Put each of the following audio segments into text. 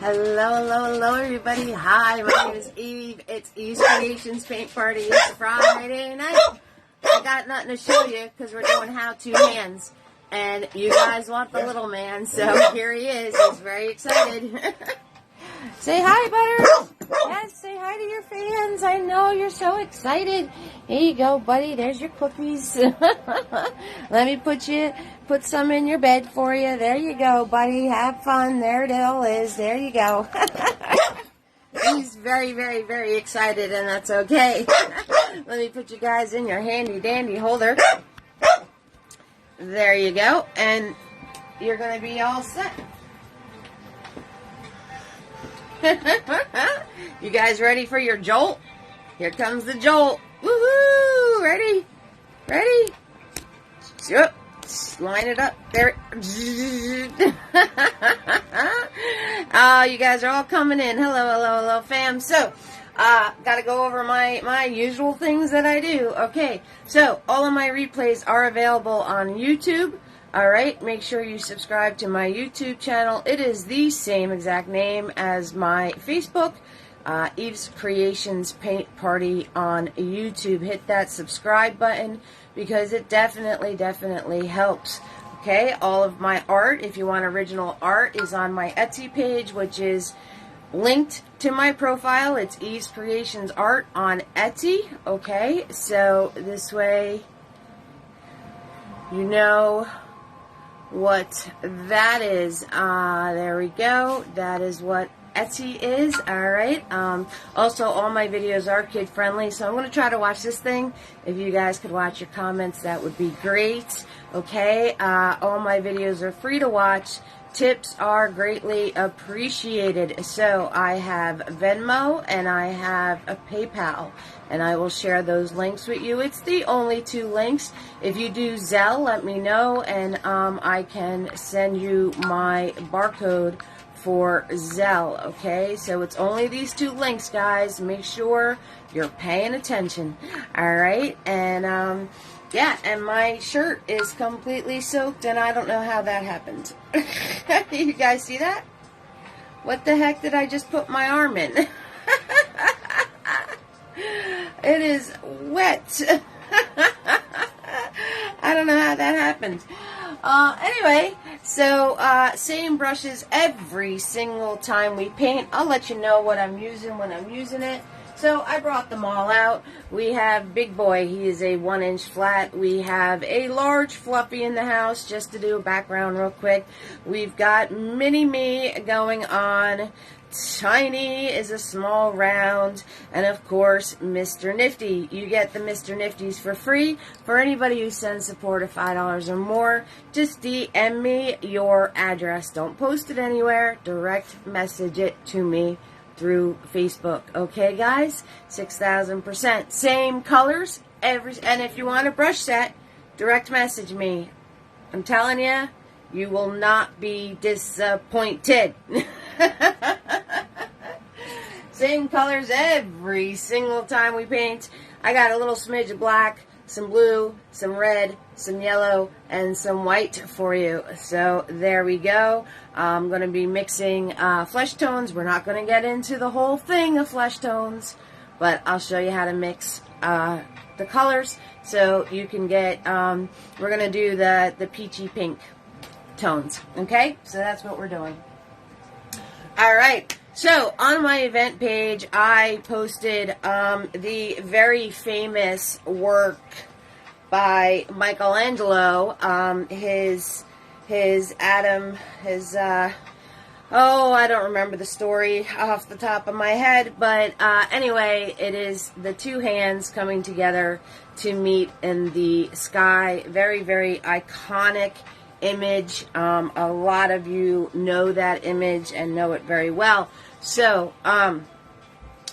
Hello, hello, hello, everybody. Hi, my name is Eve. It's Eve's Creations Paint Party. It's Friday night. I got nothing to show you because we're doing how-to hands. And you guys want the little man, so here he is. He's very excited. Say hi, Butter. Yes, say hi to your fans. I know you're so excited. Here you go, buddy. There's your cookies. Let me put some in your bed for you. There you go, buddy. Have fun. There it all is. There you go. He's very, very, very excited, and that's okay. Let me put you guys in your handy-dandy holder. There you go, and you're going to be all set. You guys ready for your jolt? Here comes the jolt. Woohoo! Ready? Ready? Yep. Line it up. There. Oh, you guys are all coming in. Hello, hello, hello, fam. So, gotta go over my usual things that I do. Okay, so all of my replays are available on YouTube. Alright, make sure you subscribe to my YouTube channel. It is the same exact name as my Facebook, Eve's Creations Paint Party on YouTube. Hit that subscribe button because it definitely helps. Okay, all of my art, if you want original art, is on my Etsy page, which is linked to my profile. It's Eve's Creations Art on Etsy. Okay, so this way you know what that is. There we go. That is what Etsy is. Alright. Also, all my videos are kid friendly, so I'm going to try to watch this thing. If you guys could watch your comments, that would be great. Okay. All my videos are free to watch. Tips are greatly appreciated. So I have Venmo and I have a PayPal, and I will share those links with you. It's the only two links. If you do Zelle, let me know, and I can send you my barcode for Zelle. Okay, so it's only these two links, guys. Make sure you're paying attention. All right, and yeah, and my shirt is completely soaked, and I don't know how that happened. You guys see that? What the heck did I just put my arm in? It is wet. I don't know how that happened. Anyway, so same brushes every single time we paint. I'll let you know what I'm using when I'm using it. So I brought them all out. We have Big Boy. He is a 1-inch flat. We have a large Fluffy in the house, just to do a background real quick. We've got Mini Me going on. Tiny is a small round, and of course Mr. Nifty. You get the Mr. Nifties for free. For anybody who sends support of $5 or more, just DM me your address. Don't post it anywhere. Direct message it to me through Facebook. Okay, guys? 6,000%. Same colors. And if you want a brush set, direct message me. I'm telling you, you will not be disappointed. Same colors every single time we paint. I got a little smidge of black, some blue, some red, some yellow, and some white for you. So there we go. I'm going to be mixing flesh tones. We're not going to get into the whole thing of flesh tones, but I'll show you how to mix the colors so you can get, we're going to do the peachy pink tones. Okay, so that's what we're doing. All right, so on my event page, I posted the very famous work by Michelangelo, I don't remember the story off the top of my head, but anyway, it is the two hands coming together to meet in the sky. Very, very iconic image. A lot of you know that image and know it very well. So, I'm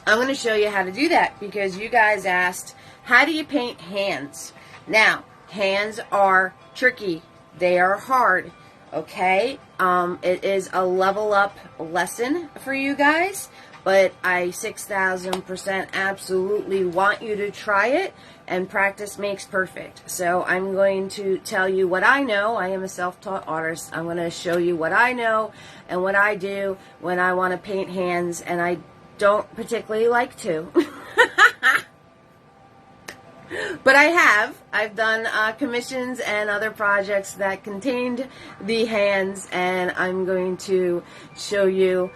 going to show you how to do that because you guys asked, how do you paint hands? Now, hands are tricky. They are hard. Okay? It is a level up lesson for you guys. but I 6,000% absolutely want you to try it, and practice makes perfect. So I'm going to tell you what I know. I am a self-taught artist. I'm going to show you what I know and what I do when I want to paint hands, and I don't particularly like to. But I've done commissions and other projects that contained the hands, and I'm going to show you,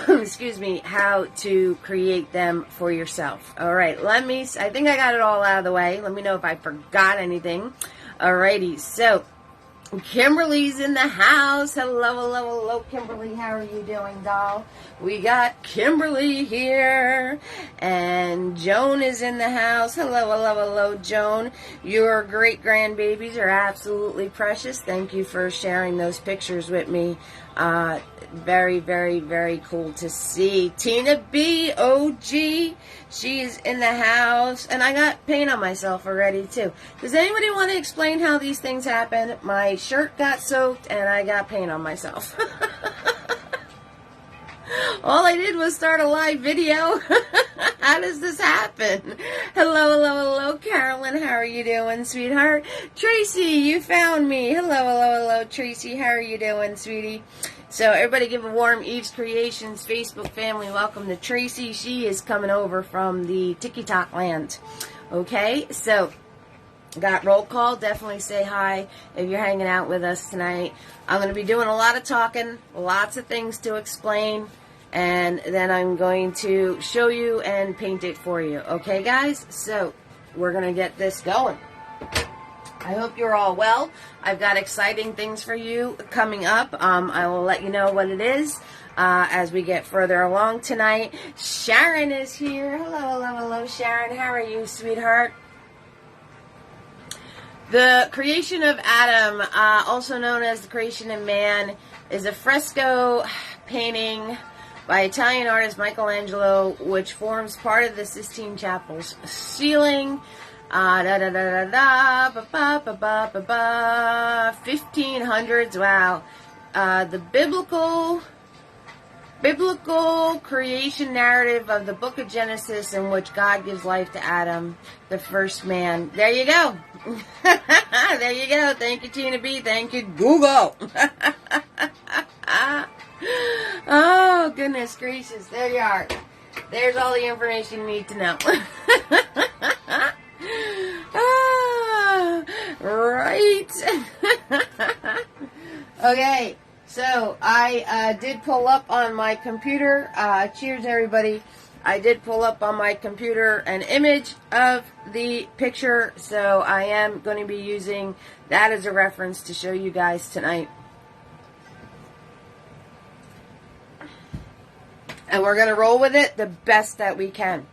excuse me, how to create them for yourself. All right, I think I got it all out of the way. Let me know if I forgot anything. Alrighty, so Kimberly's in the house. Hello, hello, hello, Kimberly. How are you doing, doll? We got Kimberly here. And Joan is in the house. Hello, hello, hello, Joan. Your great grandbabies are absolutely precious. Thank you for sharing those pictures with me. Very, very, very cool to see. Tina B, OG, she's in the house. And I got paint on myself already, too. Does anybody want to explain how these things happen? My shirt got soaked, and I got paint on myself. All I did was start a live video. How does this happen? Hello, hello, hello, Carolyn. How are you doing, sweetheart? Tracy, you found me. Hello, hello, hello, Tracy. How are you doing, sweetie? So everybody give a warm Eve's Creations Facebook family welcome to Tracy. She is coming over from the TikTok land. Okay, so got roll call. Definitely say hi if you're hanging out with us tonight. I'm going to be doing a lot of talking, lots of things to explain, and then I'm going to show you and paint it for you. Okay, guys? So we're going to get this going. I hope you're all well. I've got exciting things for you coming up. I will let you know what it is as we get further along tonight. Sharon is here. Hello, hello, hello, Sharon. How are you, sweetheart? The creation of Adam, also known as the creation of man, is a fresco painting by Italian artist Michelangelo, which forms part of the Sistine Chapel's ceiling. 1500s. Wow. The biblical creation narrative of the book of Genesis, in which God gives life to Adam, the first man. There you go. There you go. Thank you, Tina B. Thank you, Google. Oh, goodness gracious. There you are. There's all the information you need to know. Right. Okay, so I did pull up on my computer. Cheers, everybody. I did pull up on my computer an image of the picture, so I am going to be using that as a reference to show you guys tonight. And we're going to roll with it the best that we can.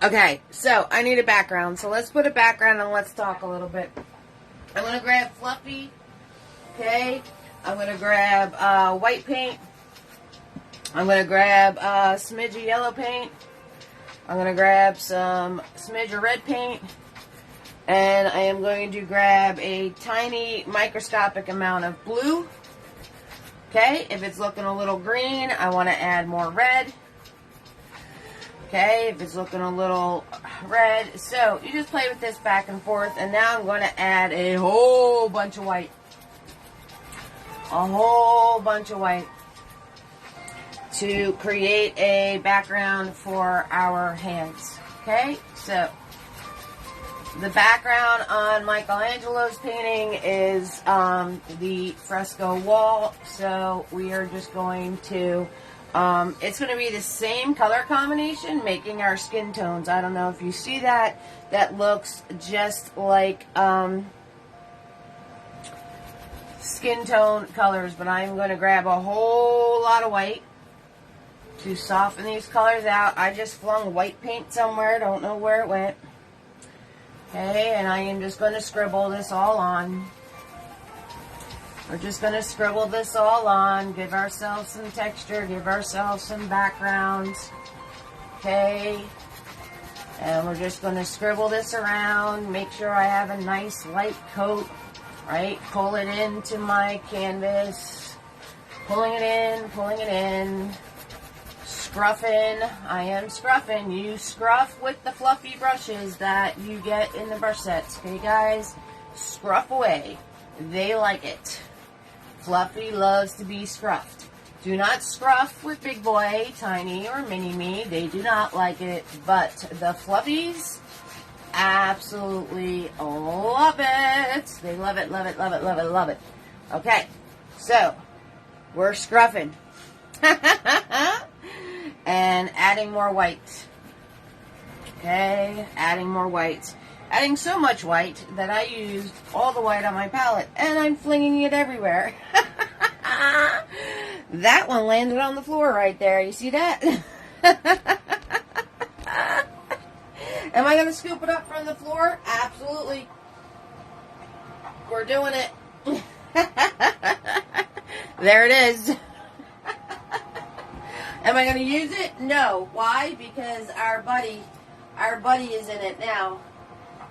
Okay, so I need a background. So let's put a background and let's talk a little bit. I'm going to grab Fluffy. Okay. I'm going to grab white paint. I'm going to grab a smidge of yellow paint. I'm going to grab some smidge of red paint. And I am going to grab a tiny microscopic amount of blue. Okay. If it's looking a little green, I want to add more red. Okay, if it's looking a little red. So you just play with this back and forth. And now I'm going to add a whole bunch of white. A whole bunch of white. To create a background for our hands. Okay, so the background on Michelangelo's painting is the fresco wall. So we are just going to... it's going to be the same color combination, making our skin tones. I don't know if you see that. That looks just like skin tone colors, but I'm going to grab a whole lot of white to soften these colors out. I just flung white paint somewhere. Don't know where it went. Okay, and I am just going to scribble this all on. We're just going to scribble this all on, give ourselves some texture, give ourselves some backgrounds, okay? And we're just going to scribble this around, make sure I have a nice light coat, right? Pull it into my canvas, pulling it in, scruffing. I am scruffing. You scruff with the fluffy brushes that you get in the brush sets. Okay, guys? Scruff away. They like it. Fluffy loves to be scruffed. Do not scruff with Big Boy, Tiny, or Mini Me. They do not like it. But the Fluffies absolutely love it. They love it, love it, love it, love it, love it. Okay, so we're scruffing. And adding more white. Okay, adding more white. Adding so much white that I used all the white on my palette, and I'm flinging it everywhere. That one landed on the floor right there. You see that? Am I going to scoop it up from the floor? Absolutely. We're doing it. There it is. Am I going to use it? No. Why? Because our buddy is in it now.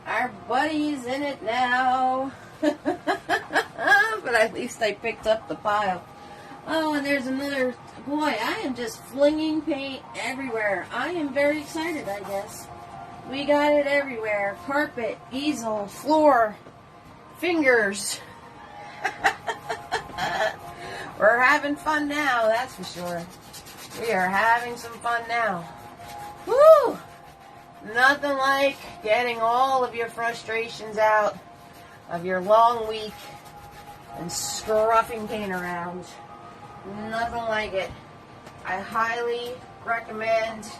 Our buddy is in it now. But at least I picked up the pile. Oh, and there's another. Boy, I am just flinging paint everywhere. I am very excited, I guess. We got it everywhere. Carpet, easel, floor, fingers. We're having fun now, that's for sure. We are having some fun now. Woo! Nothing like getting all of your frustrations out of your long week and scruffing paint around. Nothing like it. I highly recommend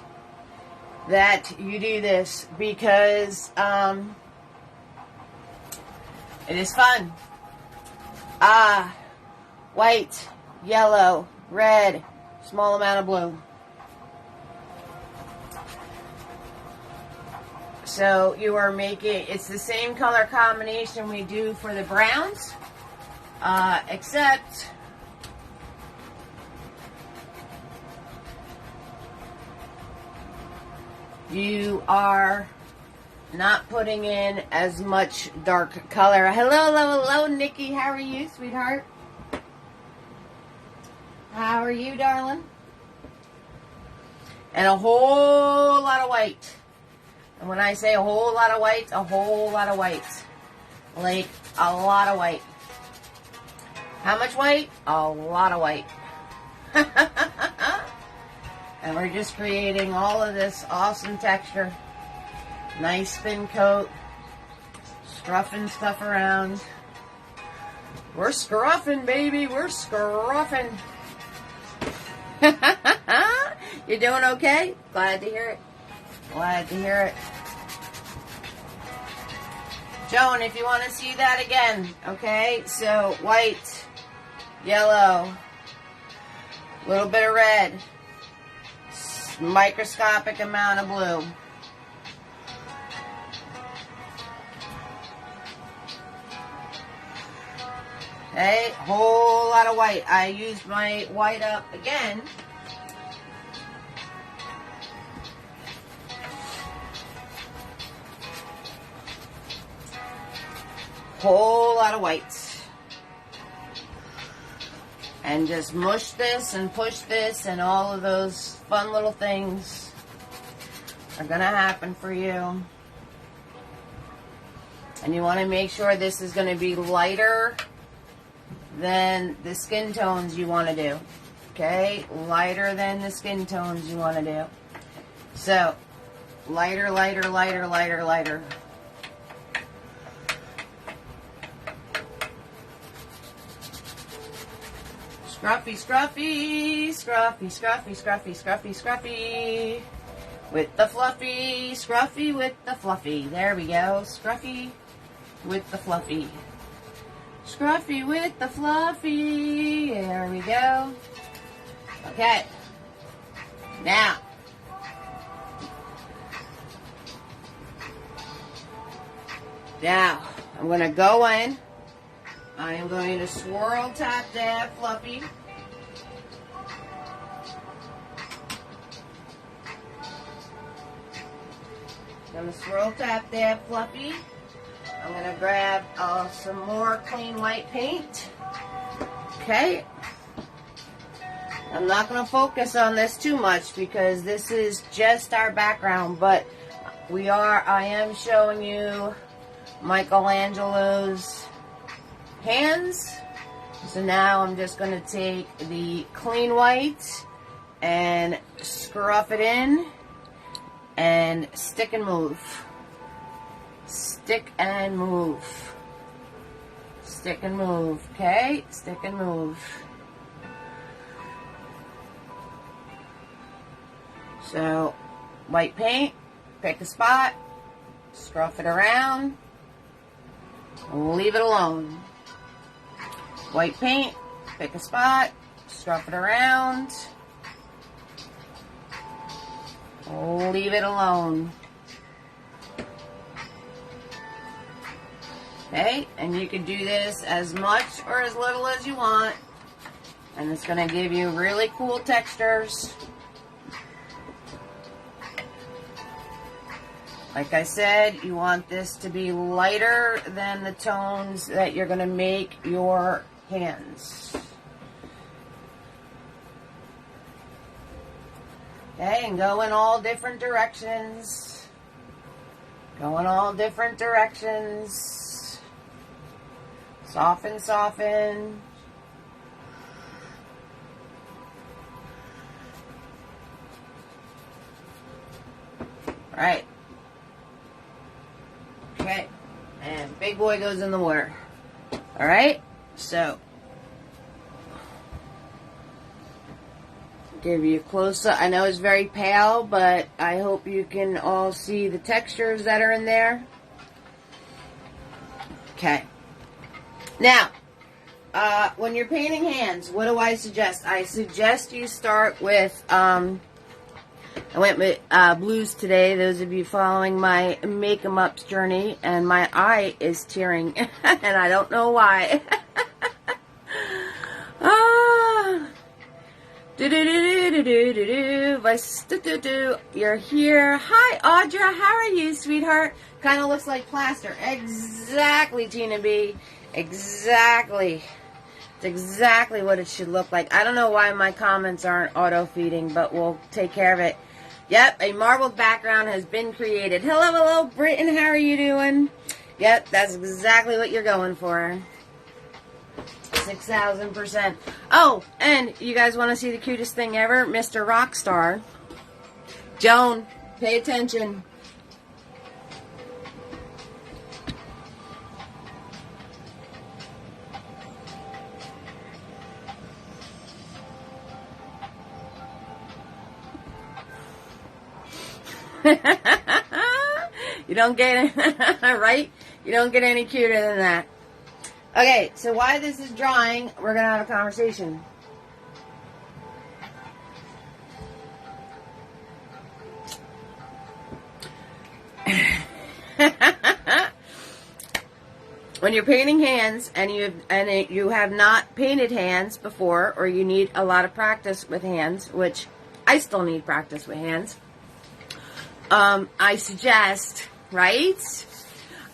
that you do this because it is fun. White, yellow, red, small amount of blue. So you are making, it's the same color combination we do for the browns, except you are not putting in as much dark color. Hello, hello, hello, Nikki. How are you, sweetheart? How are you, darling? And a whole lot of white. And when I say a whole lot of white, a whole lot of white. Like a lot of white. How much white? A lot of white. And we're just creating all of this awesome texture. Nice thin coat. Scruffing stuff around. We're scruffing, baby. We're scruffing. You doing okay? Glad to hear it. Glad to hear it. Joan, if you want to see that again, okay? So, white, yellow, little bit of red, microscopic amount of blue. Okay, whole lot of white. I used my white up again. Whole lot of whites. And just mush this and push this, and all of those fun little things are going to happen for you. And you want to make sure this is going to be lighter than the skin tones you want to do. Okay? Lighter than the skin tones you want to do. So, lighter, lighter, lighter, lighter, lighter. Scruffy, scruffy, scruffy, scruffy, scruffy, scruffy, scruffy. With the fluffy, scruffy with the fluffy. There we go. Scruffy with the fluffy. Scruffy with the fluffy. There we go. Okay. Now. Now, I'm going to go in. I am going to swirl, tap, dab, fluffy. I'm going to swirl, tap, dab, fluffy. I'm going to grab some more clean white paint. Okay. I'm not going to focus on this too much because this is just our background, but I am showing you Michelangelo's hands. So now I'm just going to take the clean white and scruff it in and stick and move. Stick and move. Stick and move. Okay? Stick and move. So, white paint, pick a spot, scruff it around, leave it alone. White paint, pick a spot, scruff it around, leave it alone. Okay, and you can do this as much or as little as you want, and it's going to give you really cool textures. Like I said, you want this to be lighter than the tones that you're going to make your hands. Okay, and go in all different directions. Go in all different directions. Soften, soften. All right. Okay, and big boy goes in the water. All right, so give you a close up. I know it's very pale, but I hope you can all see the textures that are in there. Okay. Now, when you're painting hands, what do I suggest? I suggest you start with, I went with blues today, those of you following my Make 'em Ups journey, and my eye is tearing, and I don't know why. You're here. Hi, Audra. How are you, sweetheart? Kind of looks like plaster. Exactly, Tina B. Exactly. It's exactly what it should look like. I don't know why my comments aren't auto-feeding, but we'll take care of it. Yep, a marbled background has been created. Hello, hello, Britton. How are you doing? Yep, that's exactly what you're going for. 6,000%. Oh, and you guys want to see the cutest thing ever? Mr. Rockstar. Joan, pay attention. You don't get it, right? You don't get any cuter than that. Okay, so while this is drying, we're going to have a conversation. When you're painting hands and you have not painted hands before, or you need a lot of practice with hands, which I still need practice with hands, I suggest, right?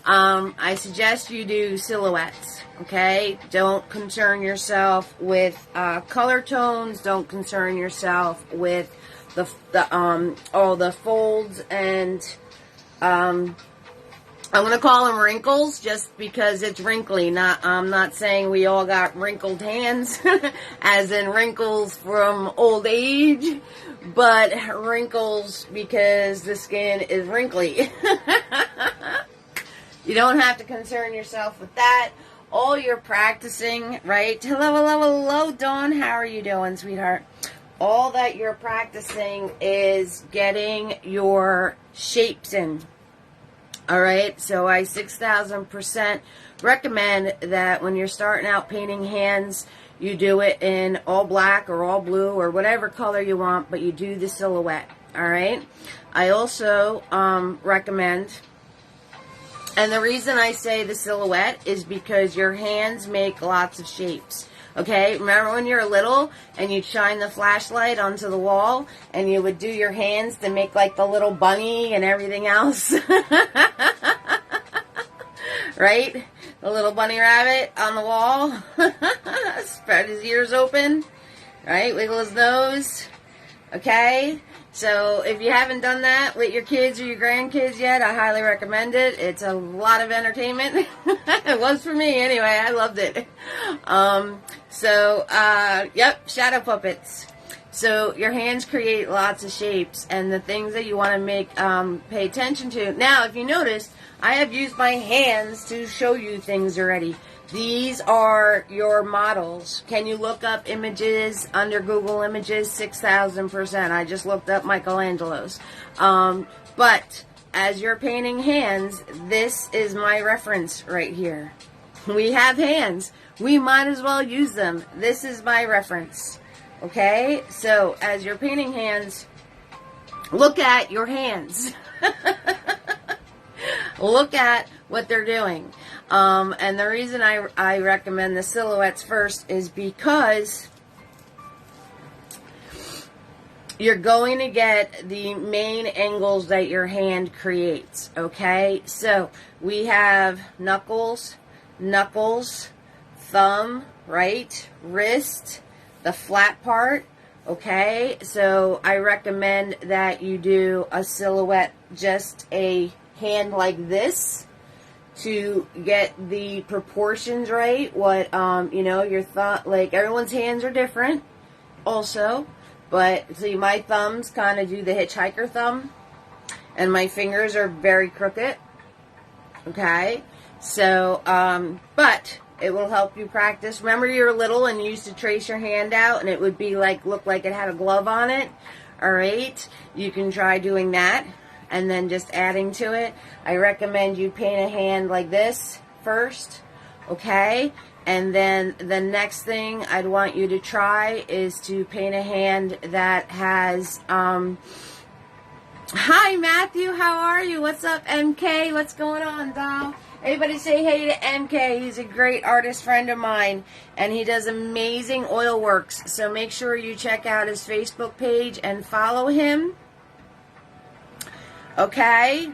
I suggest you do silhouettes, okay? Don't concern yourself with color tones. Don't concern yourself with all the folds and I'm going to call them wrinkles just because it's wrinkly. I'm not saying we all got wrinkled hands, as in wrinkles from old age, but wrinkles because the skin is wrinkly. You don't have to concern yourself with that. All you're practicing, right? Hello, hello, hello, Dawn. How are you doing, sweetheart? All that you're practicing is getting your shapes in. All right, so I 6,000% recommend that when you're starting out painting hands, you do it in all black or all blue or whatever color you want, but you do the silhouette. All right, I also recommend, and the reason I say the silhouette is because your hands make lots of shapes. Okay, remember when you were little and you'd shine the flashlight onto the wall and you would do your hands to make like the little bunny and everything else? Right? The little bunny rabbit on the wall. Spread his ears open. right? Wiggle his nose, okay? So if you haven't done that with your kids or your grandkids yet, I highly recommend it. It's a lot of entertainment. It was for me anyway. I loved it. Yep, shadow puppets. So your hands create lots of shapes and the things that you want to make, pay attention to. Now, if you notice, I have used my hands to show you things already. These are your models. Can you look up images under Google Images? 6,000%. I just looked up Michelangelo's. But as you're painting hands, this is my reference right here. We have hands. We might as well use them. This is my reference. Okay? So as you're painting hands, look at your hands. Look at what they're doing. And the reason I recommend the silhouettes first is because you're going to get the main angles that your hand creates. Okay? So we have knuckles, thumb, right? Wrist, the flat part. Okay? So I recommend that you do a silhouette, just a hand like this, to get the proportions right. What your thumb, like everyone's hands are different also, but see, my thumbs kind of do the hitchhiker thumb and my fingers are very crooked. Okay, so but it will help you practice. Remember, you were little and you used to trace your hand out and it would be like, look like it had a glove on it. All right, you can try doing that and then just adding to it. I recommend you paint a hand like this first, okay? And then the next thing I'd want you to try is to paint a hand that has, hi Matthew, how are you? What's up, MK? What's going on, doll? Everybody say hey to MK. He's a great artist friend of mine, and he does amazing oil works. So make sure you check out his Facebook page and follow him. Okay,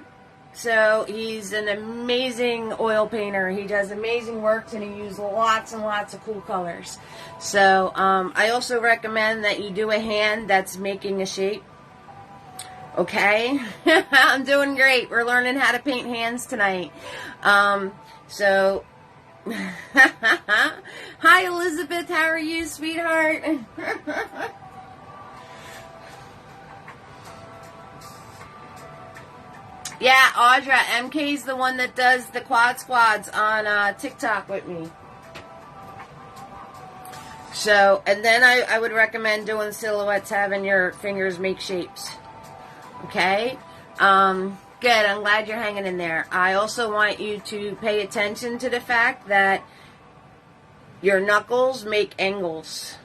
so he's an amazing oil painter. He does amazing works and he uses lots and lots of cool colors. So I also recommend that you do a hand that's making a shape. Okay, I'm doing great. We're learning how to paint hands tonight. Hi Elizabeth, how are you, sweetheart? Yeah, Audra, MK's the one that does the quad squads on TikTok with me. So, and then I would recommend doing silhouettes, having your fingers make shapes. Okay? Good, I'm glad you're hanging in there. I also want you to pay attention to the fact that your knuckles make angles.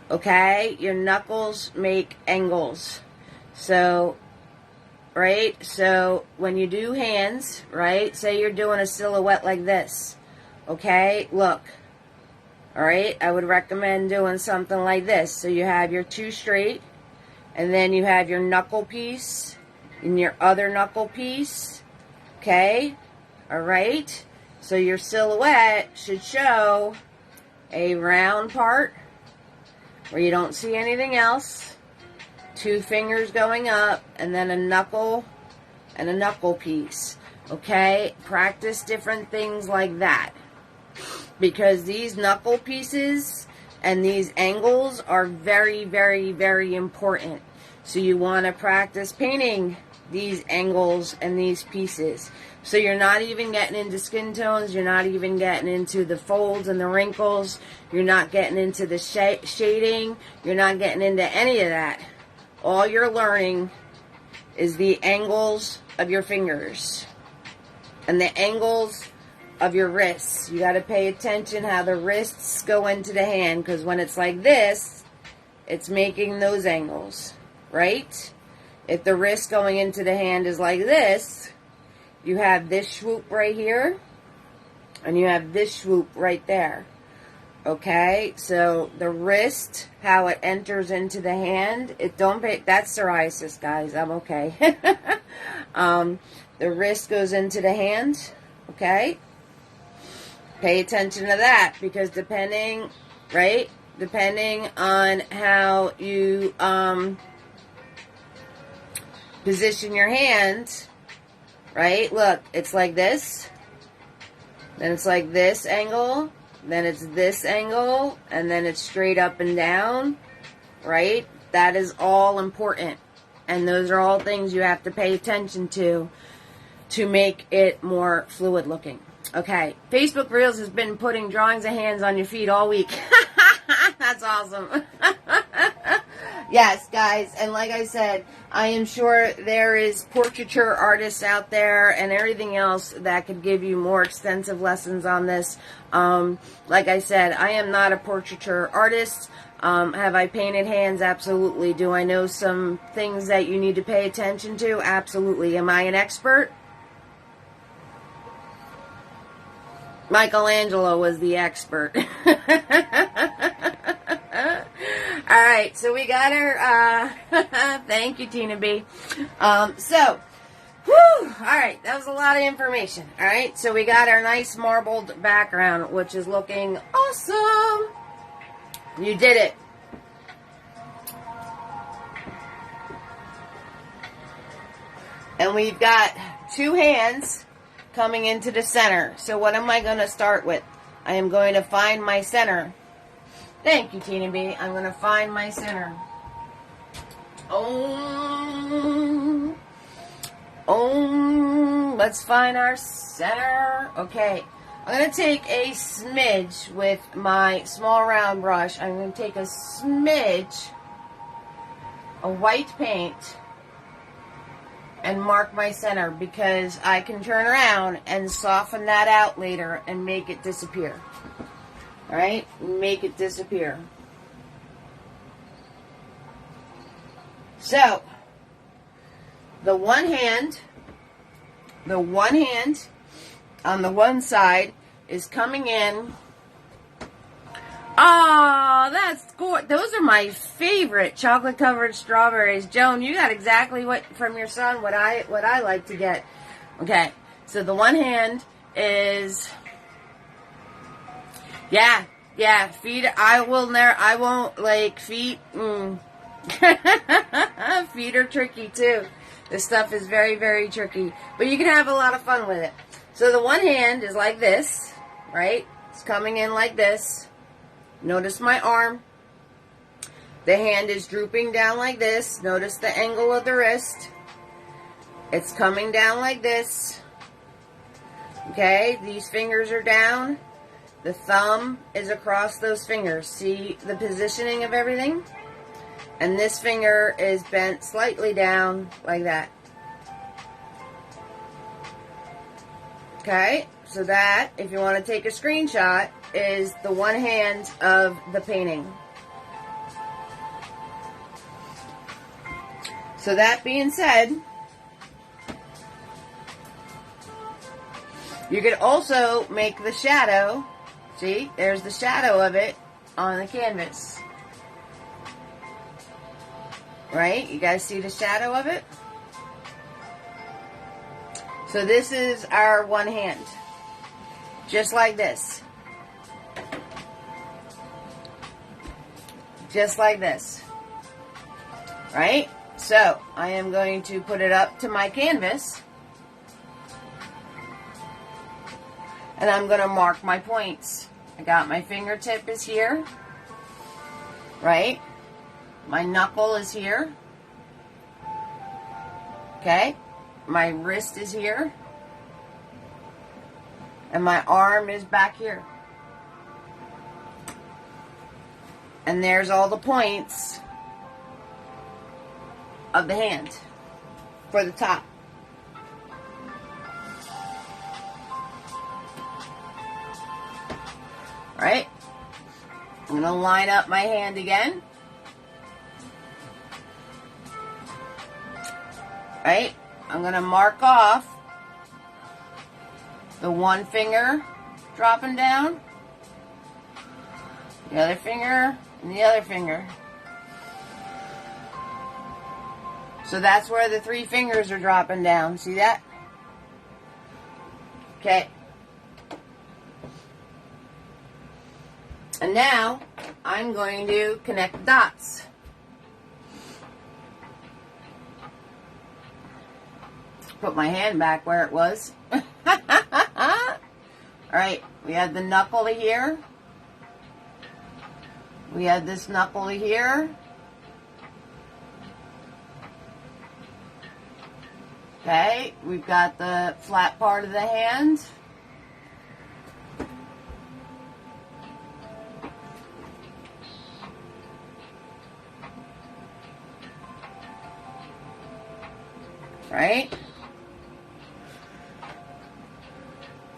Okay? Your knuckles make angles. So, right? So when you do hands, right? Say you're doing a silhouette like this. Okay? Look. Alright? I would recommend doing something like this. So you have your two straight, and then you have your knuckle piece, and your other knuckle piece. Okay? Alright? So your silhouette should show a round part where you don't see anything else. Two fingers going up, and then a knuckle and a knuckle piece. Okay? Practice different things like that. Because these knuckle pieces and these angles are very, very, very important. So you want to practice painting these angles and these pieces. So you're not even getting into skin tones. You're not even getting into the folds and the wrinkles. You're not getting into the shading. You're not getting into any of that. All you're learning is the angles of your fingers and the angles of your wrists. You got to pay attention how the wrists go into the hand, because when it's like this, it's making those angles, right? If the wrist going into the hand is like this, you have this swoop right here, and you have this swoop right there. Okay, so the wrist, how it enters into the hand, that's psoriasis, guys. I'm okay. The wrist goes into the hand. Okay, pay attention to that, because depending, right, depending on how you position your hand, right? Look, it's like this, then it's like this angle, then it's this angle, and then it's straight up and down, right? That is all important. And those are all things you have to pay attention to make it more fluid looking. Okay, Facebook Reels has been putting drawings of hands on your feet all week. That's awesome. Yes, guys, and like I said, I am sure there is portraiture artists out there and everything else that could give you more extensive lessons on this. Like I said, I am not a portraiture artist. Have I painted hands? Absolutely. Do I know some things that you need to pay attention to? Absolutely. Am I an expert? Michelangelo was the expert. Alright, so we got our, thank you, Tina B. Alright, that was a lot of information. Alright, so we got our nice marbled background, which is looking awesome. You did it. And we've got two hands coming into the center. So what am I going to start with? I am going to find my center. Thank you, Tina B. I'm going to find my center. Let's find our center. Okay. I'm going to take a smidge with my small round brush. I'm going to take a smidge of white paint and mark my center, because I can turn around and soften that out later and make it disappear. Alright? Make it disappear. So, the one hand on the one side is coming in. Oh, that's good. Those are my favorite chocolate covered strawberries. Joan, you got exactly what from your son what I like to get. Okay. So the one hand is feet. I won't like feet. Feet are tricky too. This stuff is very, very tricky. But you can have a lot of fun with it. So the one hand is like this, right? It's coming in like this. Notice my arm. The hand is drooping down like this. Notice the angle of the wrist. It's coming down like this. Okay, these fingers are down. The thumb is across those fingers. See the positioning of everything? And this finger is bent slightly down like that. Okay, so that, if you want to take a screenshot, is the one hand of the painting. So that being said, you could also make the shadow. See, there's the shadow of it on the canvas. Right? You guys see the shadow of it? So this is our one hand. Just like this. Just like this. Right? So, I am going to put it up to my canvas. And I'm going to mark my points. I got my fingertip is here. Right? My knuckle is here. Okay? My wrist is here. And my arm is back here. And there's all the points of the hand for the top. Right? I'm going to line up my hand again. Right? I'm going to mark off the one finger dropping down, the other finger, and the other finger. So that's where the three fingers are dropping down. See that? Okay. And now I'm going to connect the dots. Put my hand back where it was. Alright, we had the knuckle to here. We had this knuckle to here. Okay, we've got the flat part of the hand. Right?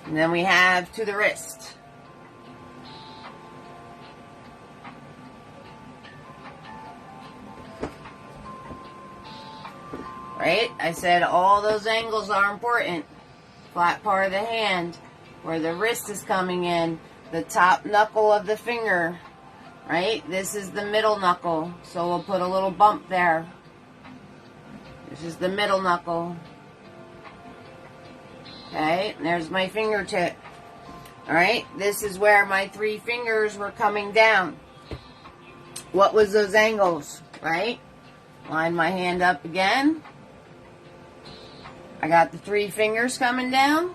And then we have to the wrist. Right? I said all those angles are important. Flat part of the hand, where the wrist is coming in, the top knuckle of the finger. Right? This is the middle knuckle, so we'll put a little bump there. This is the middle knuckle. Okay, and there's my fingertip. Alright, this is where my 3 fingers were coming down. What was those angles? Right? Line my hand up again. I got the 3 fingers coming down.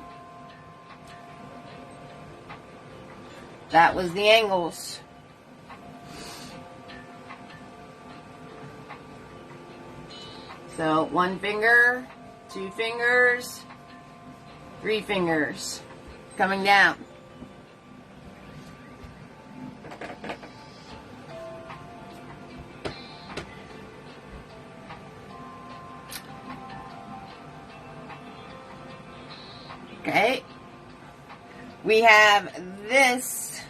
That was the angles. So 1 finger, 2 fingers, 3 fingers coming down. Okay. We have this.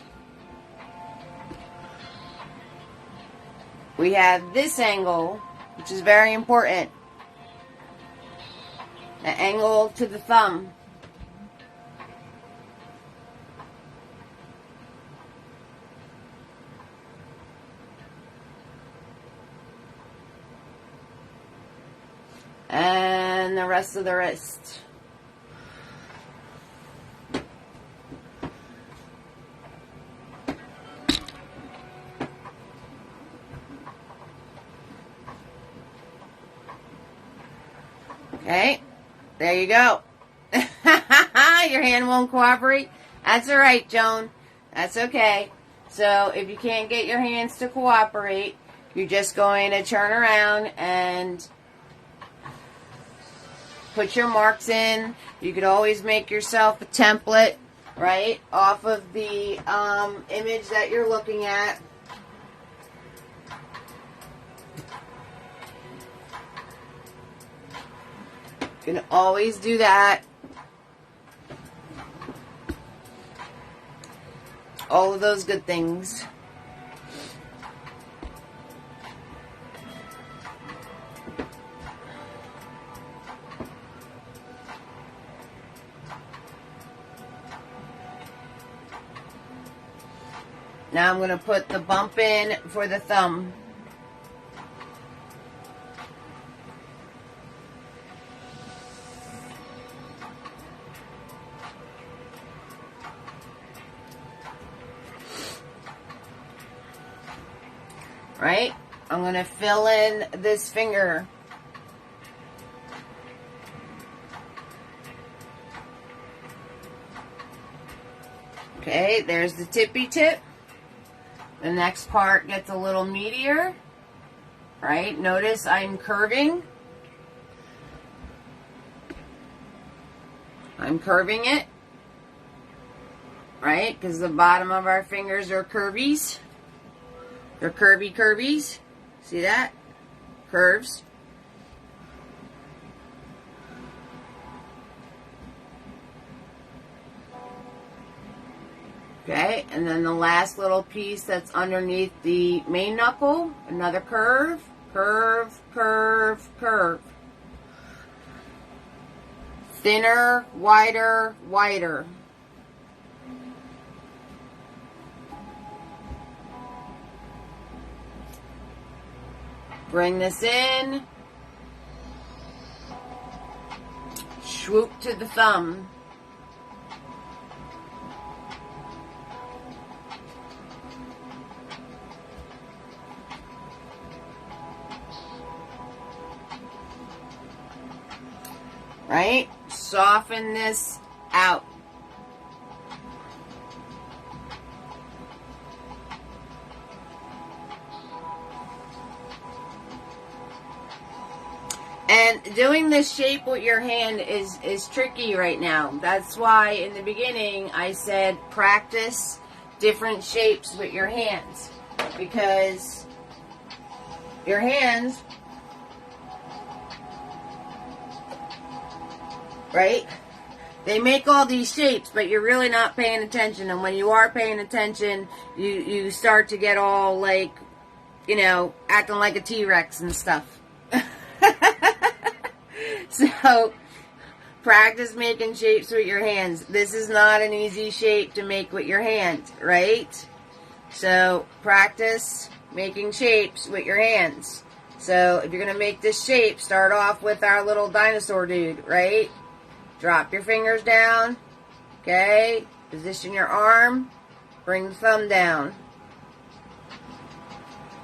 We have this angle, which is very important. The angle to the thumb. And the rest of the wrist. Okay, there you go. Your hand won't cooperate. That's all right, Joan. That's okay. So if you can't get your hands to cooperate, you're just going to turn around and put your marks in. You could always make yourself a template, right, off of the image that you're looking at. You can always do that. All of those good things. Now I'm going to put the bump in for the thumb. Right? I'm going to fill in this finger. Okay, there's the tippy tip. The next part gets a little meatier. Right? Notice I'm curving. I'm curving it. Right? Because the bottom of our fingers are curvies. They're curvy curvies. See that? Curves. Okay, and then the last little piece that's underneath the main knuckle, another curve, curve, curve, curve. Thinner, wider, wider. Bring this in. Swoop to the thumb. right? Soften this out. And doing this shape with your hand is tricky right now. That's why in the beginning I said practice different shapes with your hands. Because your hands, right? They make all these shapes, but you're really not paying attention. And when you are paying attention, you start to get all like, you know, acting like a T-Rex and stuff. So, practice making shapes with your hands. This is not an easy shape to make with your hand, right? So, practice making shapes with your hands. So, if you're going to make this shape, start off with our little dinosaur dude, right? Drop your fingers down, okay? Position your arm, bring the thumb down.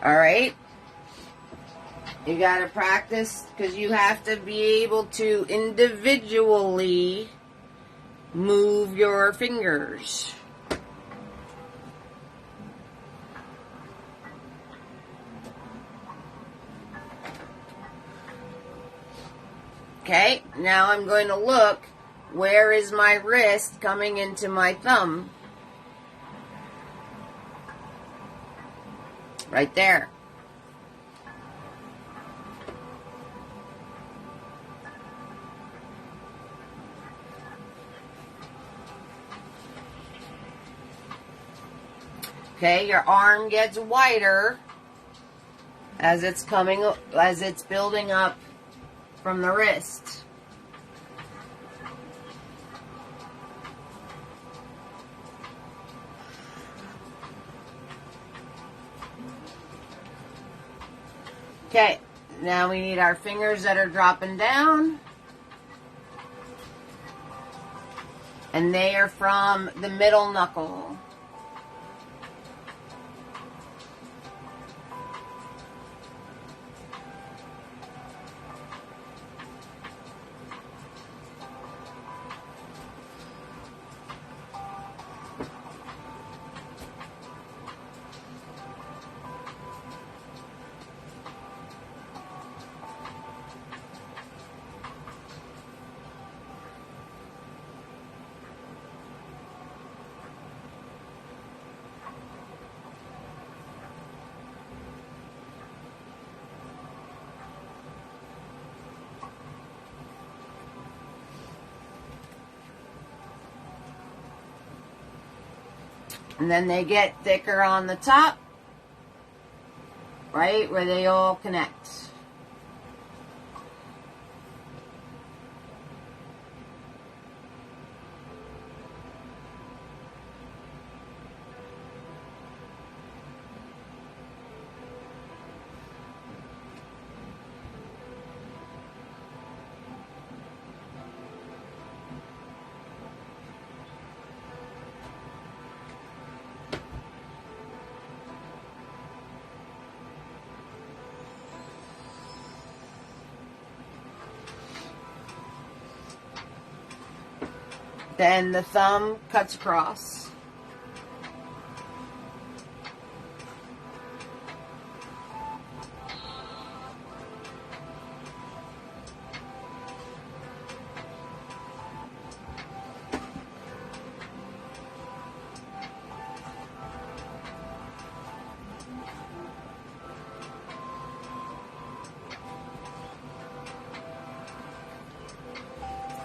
Alright? You gotta practice because you have to be able to individually move your fingers. Okay, now I'm going to look, where is my wrist coming into my thumb? Right there. Okay, your arm gets wider as it's building up from the wrist. Okay, now we need our fingers that are dropping down. And they are from the middle knuckle. And then they get thicker on the top, right, where they all connect. Then the thumb cuts across.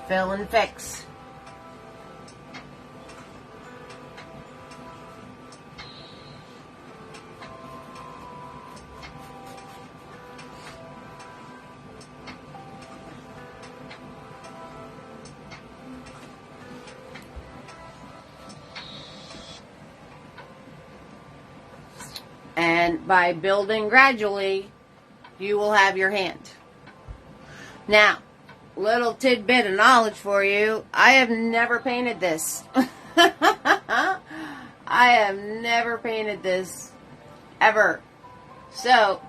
Fill and fix. And by building gradually, you will have your hand. Now, little tidbit of knowledge for you. I have never painted this. I have never painted this ever. So,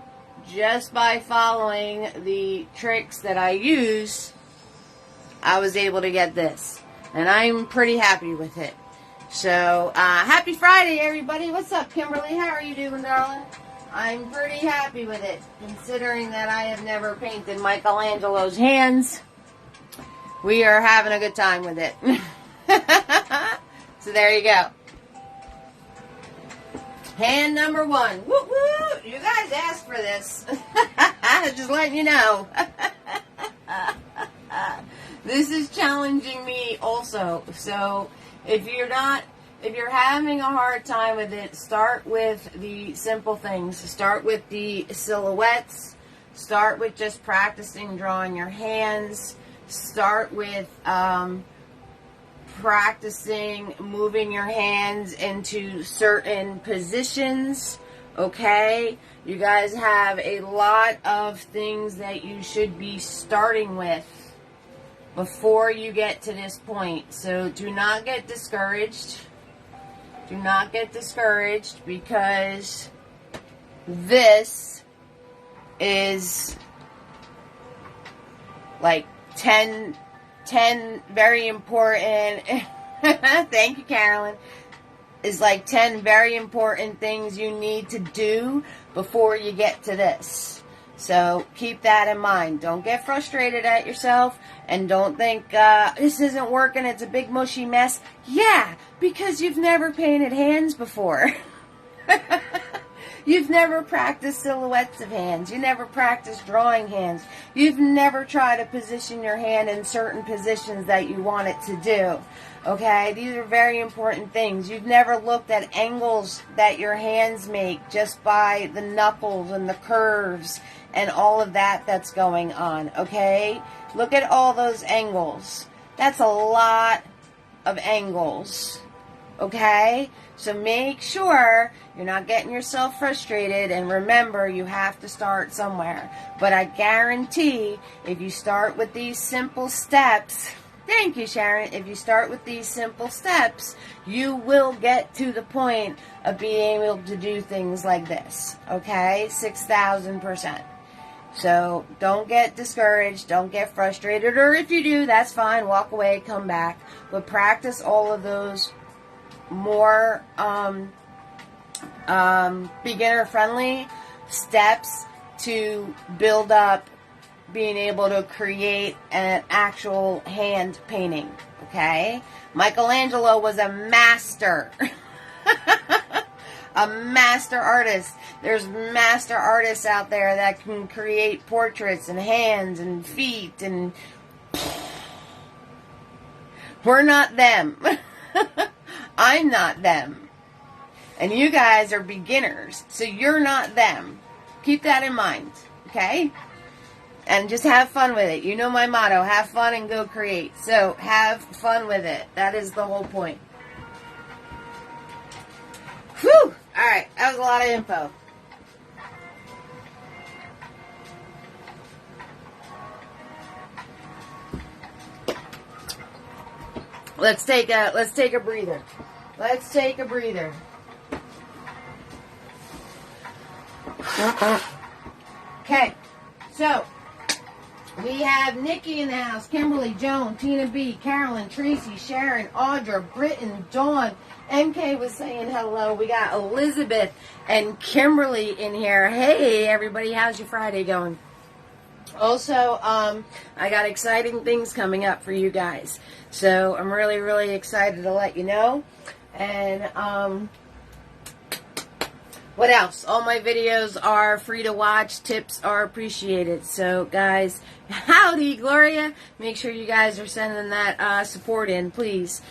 just by following the tricks that I use, I was able to get this. And I'm pretty happy with it. So, happy Friday, everybody. What's up, Kimberly? How are you doing, darling? I'm pretty happy with it, considering that I have never painted Michelangelo's hands. We are having a good time with it. So there you go. Hand number 1. Woo woo! You guys asked for this. Just letting you know. This is challenging me also. So if you're having a hard time with it, start with the simple things. Start with the silhouettes. Start with just practicing drawing your hands. Start with practicing moving your hands into certain positions. Okay? You guys have a lot of things that you should be starting with before you get to this point. So do not get discouraged. Do not get discouraged, because this is like 10 very important, thank you, Carolyn, is like 10 very important things you need to do before you get to this. So keep that in mind. Don't get frustrated at yourself, and don't think this isn't working, it's a big mushy mess. Yeah, because you've never painted hands before. You've never practiced silhouettes of hands. You never practiced drawing hands. You've never tried to position your hand in certain positions that you want it to do. Okay? These are very important things. You've never looked at angles that your hands make just by the knuckles and the curves and all of that that's going on. Okay? Look at all those angles. That's a lot of angles. Okay? So make sure you're not getting yourself frustrated, and remember, you have to start somewhere. But I guarantee if you start with these simple steps, thank you, Sharon, if you start with these simple steps, you will get to the point of being able to do things like this. Okay? 6,000%. So don't get discouraged, don't get frustrated, or if you do, that's fine, walk away, come back. But practice all of those more beginner-friendly steps to build up being able to create an actual hand painting, okay? Michelangelo was a master. A master artist. There's master artists out there that can create portraits and hands and feet, and we're not them. I'm not them. And you guys are beginners, so you're not them. Keep that in mind, okay? And just have fun with it. You know my motto, have fun and go create. So have fun with it. That is the whole point. Whew! Alright, that was a lot of info. Let's take a breather. Let's take a breather. Okay, so we have Nikki in the house, Kimberly, Joan, Tina B, Carolyn, Tracy, Sharon, Audra, Britton, Dawn. MK was saying hello. We got Elizabeth and Kimberly in here. Hey, everybody, how's your Friday going? Also, I got exciting things coming up for you guys. So I'm really, really excited to let you know. And what else? All my videos are free to watch. Tips are appreciated. So, guys, howdy, Gloria. Make sure you guys are sending that support in, please.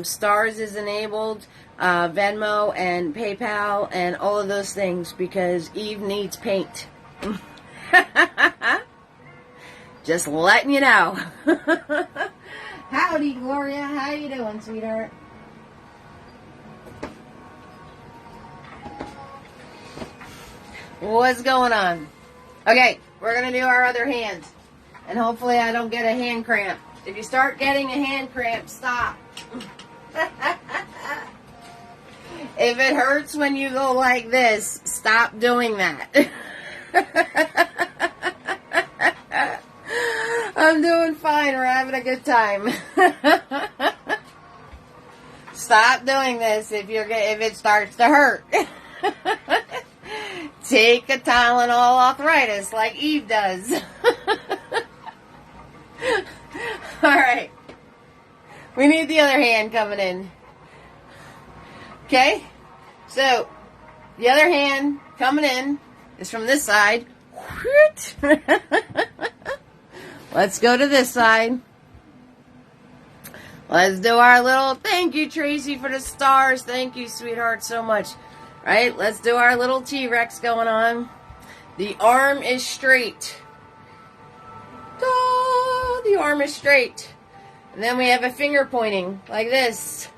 Stars is enabled, Venmo and PayPal and all of those things, because Eve needs paint. Just letting you know. Howdy, Gloria. How you doing, sweetheart? What's going on? Okay, we're going to do our other hand. And hopefully I don't get a hand cramp. If you start getting a hand cramp, stop. If it hurts when you go like this, stop doing that. I'm doing fine. We're having a good time. Stop doing this if it starts to hurt. Take a Tylenol arthritis like Eve does. Alright. We need the other hand coming in. Okay? So, the other hand coming in is from this side. Let's go to this side. Let's do our little, thank you, Tracy, for the stars. Thank you, sweetheart, so much. Right? Let's do our little T-Rex going on. The arm is straight. The arm is straight. And then we have a finger pointing like this.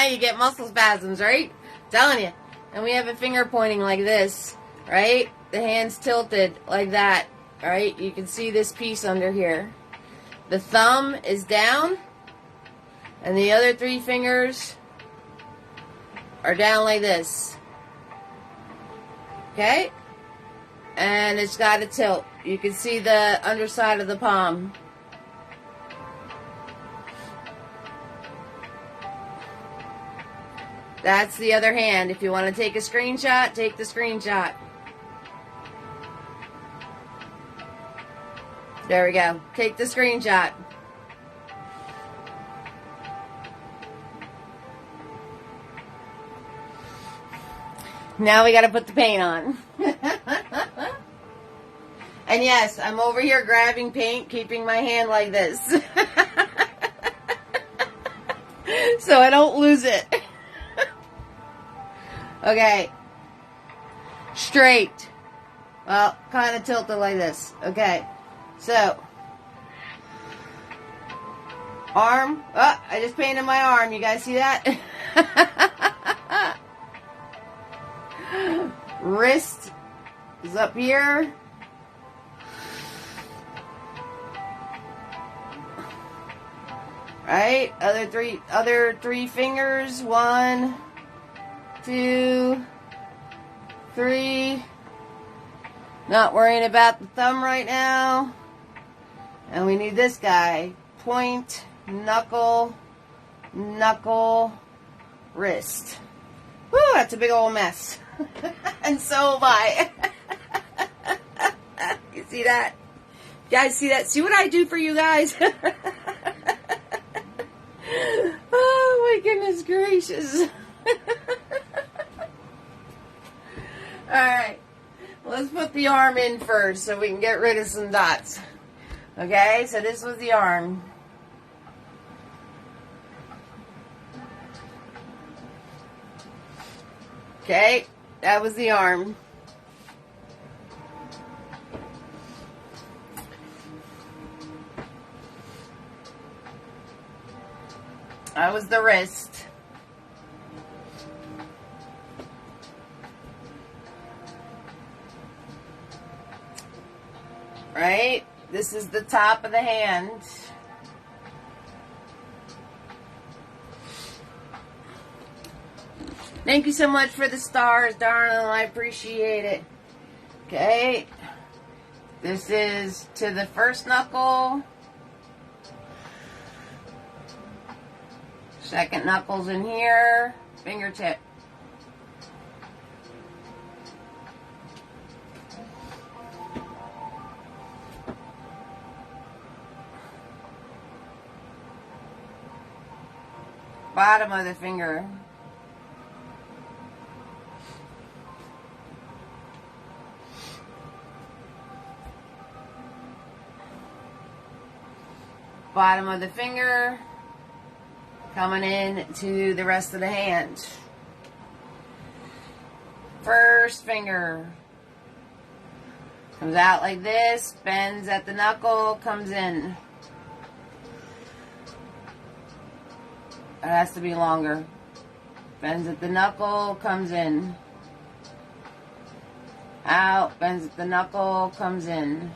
You get muscle spasms, right? I'm telling you. And we have a finger pointing like this, right? The hand's tilted like that, right? You can see this piece under here. The thumb is down, and the other three fingers are down like this. Okay? And it's got a tilt. You can see the underside of the palm. That's the other hand. If you want to take a screenshot, take the screenshot. There we go. Take the screenshot. Now we got to put the paint on. And yes, I'm over here grabbing paint, keeping my hand like this. So I don't lose it. Okay. Straight. Well, kind of tilted like this. Okay. So. Arm. Oh, I just painted my arm. You guys see that? Wrist is up here. Right? Other three fingers. 1, 2, 3. Not worrying about the thumb right now. And we need this guy. Point, knuckle, wrist. Woo, that's a big old mess. And so am I. You see that? You guys see that? See what I do for you guys? Oh my goodness gracious. Alright. Let's put the arm in first so we can get rid of some dots. Okay, so this was the arm. Okay, that was the arm. That was the wrist. Right? This is the top of the hand. Thank you so much for the stars, darling. I appreciate it. Okay. This is to the first knuckle. Second knuckle's in here. Fingertip. Bottom of the finger. Bottom of the finger. Coming in to the rest of the hand. First finger. Comes out like this. Bends at the knuckle. Comes in. It has to be longer. Bends at the knuckle, comes in. Out, bends at the knuckle, comes in.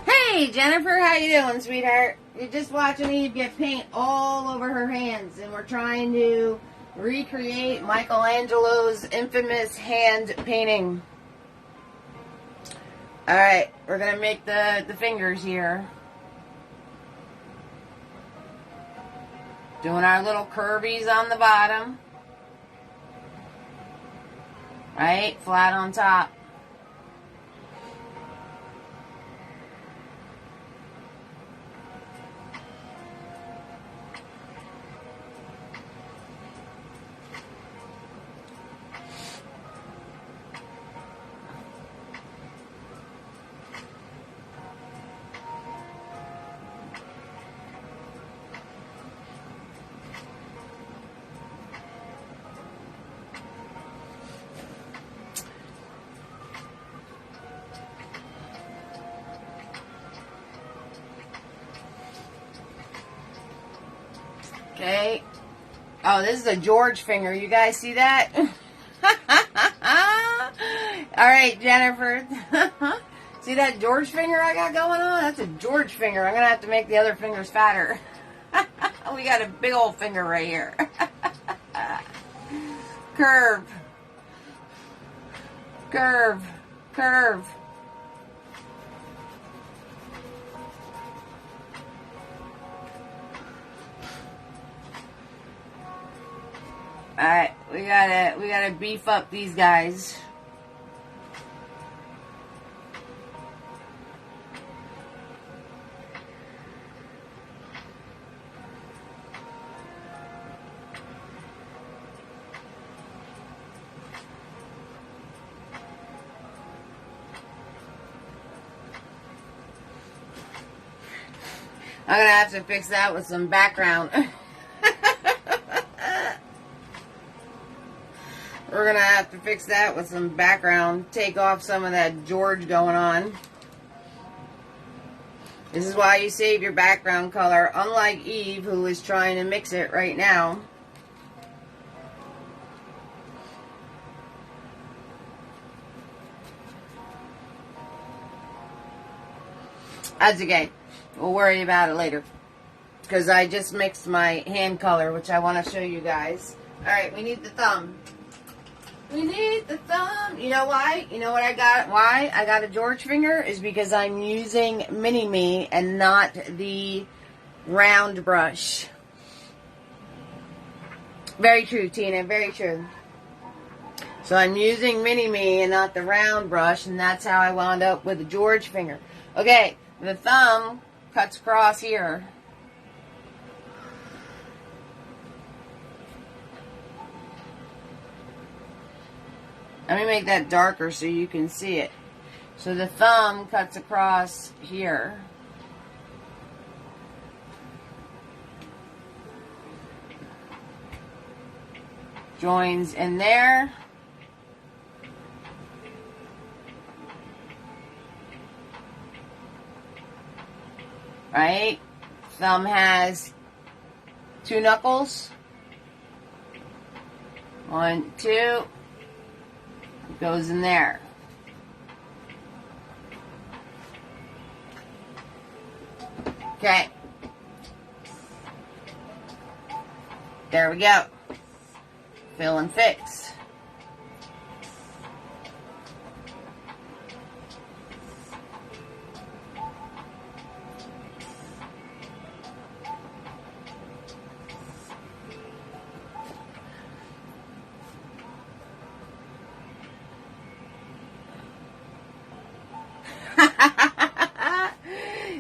Hey Jennifer, how you doing, sweetheart? You're just watching Eve get paint all over her hands, and we're trying to recreate Michelangelo's infamous hand painting. Alright, we're going to make the fingers here. Doing our little curvies on the bottom. Right, flat on top. Okay. Oh, this is a George finger. You guys see that? All right, Jennifer. See that George finger I got going on? That's a George finger. I'm going to have to make the other fingers fatter. We got a big old finger right here. Curve. Curve. Curve. Alright, we gotta beef up these guys. I'm gonna have to fix that with some background. We're gonna have to fix that with some background. Take off some of that George going on. This is why you save your background color, unlike Eve, who is trying to mix it right now. That's okay. We'll worry about it later. Because I just mixed my hand color, which I want to show you guys. Alright, we need the thumb. We need the thumb. You know why? You know what I got? Why I got a George finger? Is because I'm using Mini-Me and not the round brush. Very true, Tina. Very true. So I'm using Mini-Me and not the round brush, and that's how I wound up with a George finger. Okay, the thumb cuts across here. Let me make that darker so you can see it. So the thumb cuts across here. Joins in there. Right? Thumb has 2 knuckles. 1, 2. Goes in there. Okay. There we go. Fill and fix.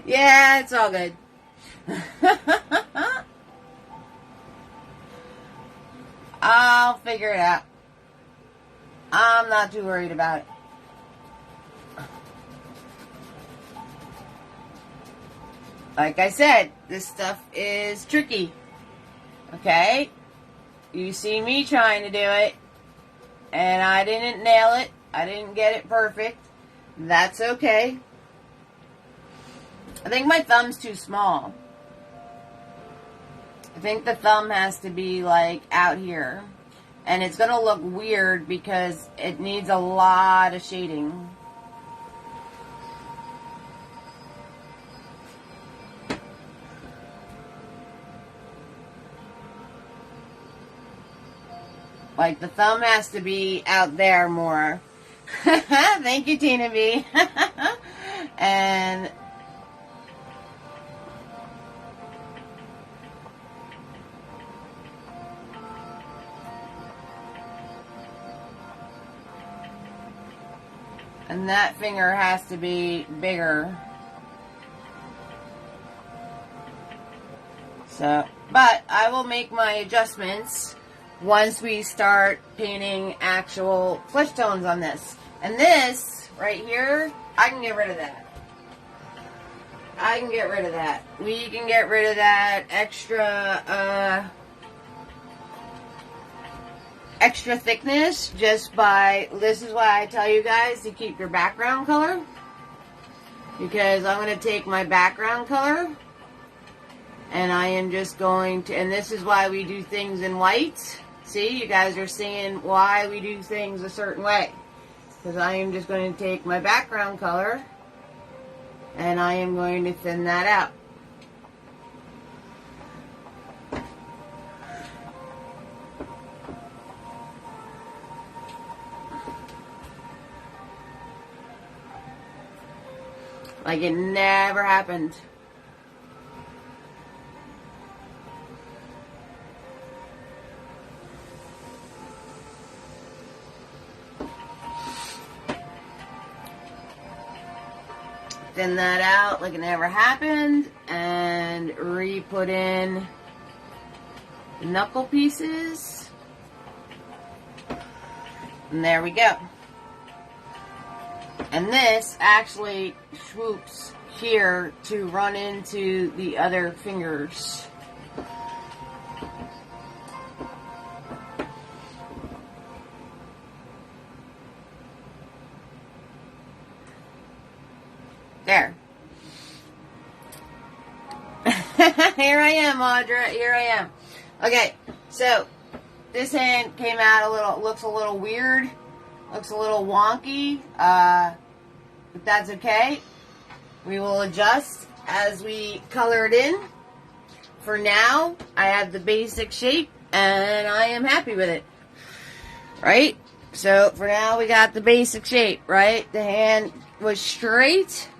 Yeah, it's all good. I'll figure it out. I'm not too worried about it. Like I said, this stuff is tricky. Okay? You see me trying to do it, and I didn't nail it. I didn't get it perfect. That's okay. I think my thumb's too small. I think the thumb has to be like out here. And it's going to look weird because it needs a lot of shading. Like the thumb has to be out there more. Thank you, Tina B. And that finger has to be bigger. So, but I will make my adjustments once we start painting actual flesh tones on this. And this right here, I can get rid of that. I can get rid of that. We can get rid of that extra extra thickness just by, this is why I tell you guys to keep your background color, because I'm going to take my background color and I am just going to, and this is why we do things in white. See, you guys are seeing why we do things a certain way, because I am just going to take my background color and I am going to thin that out. Like it never happened. Thin that out like it never happened, and re-put in knuckle pieces. And there we go. And this actually swoops here to run into the other fingers. There. Here I am, Audra. Here I am. Okay, so this hand came out a little, looks a little weird. Looks a little wonky. But that's okay. We will adjust as we color it in. For now, I have the basic shape and I am happy with it. Right? So for now we got the basic shape, right? The hand was straight.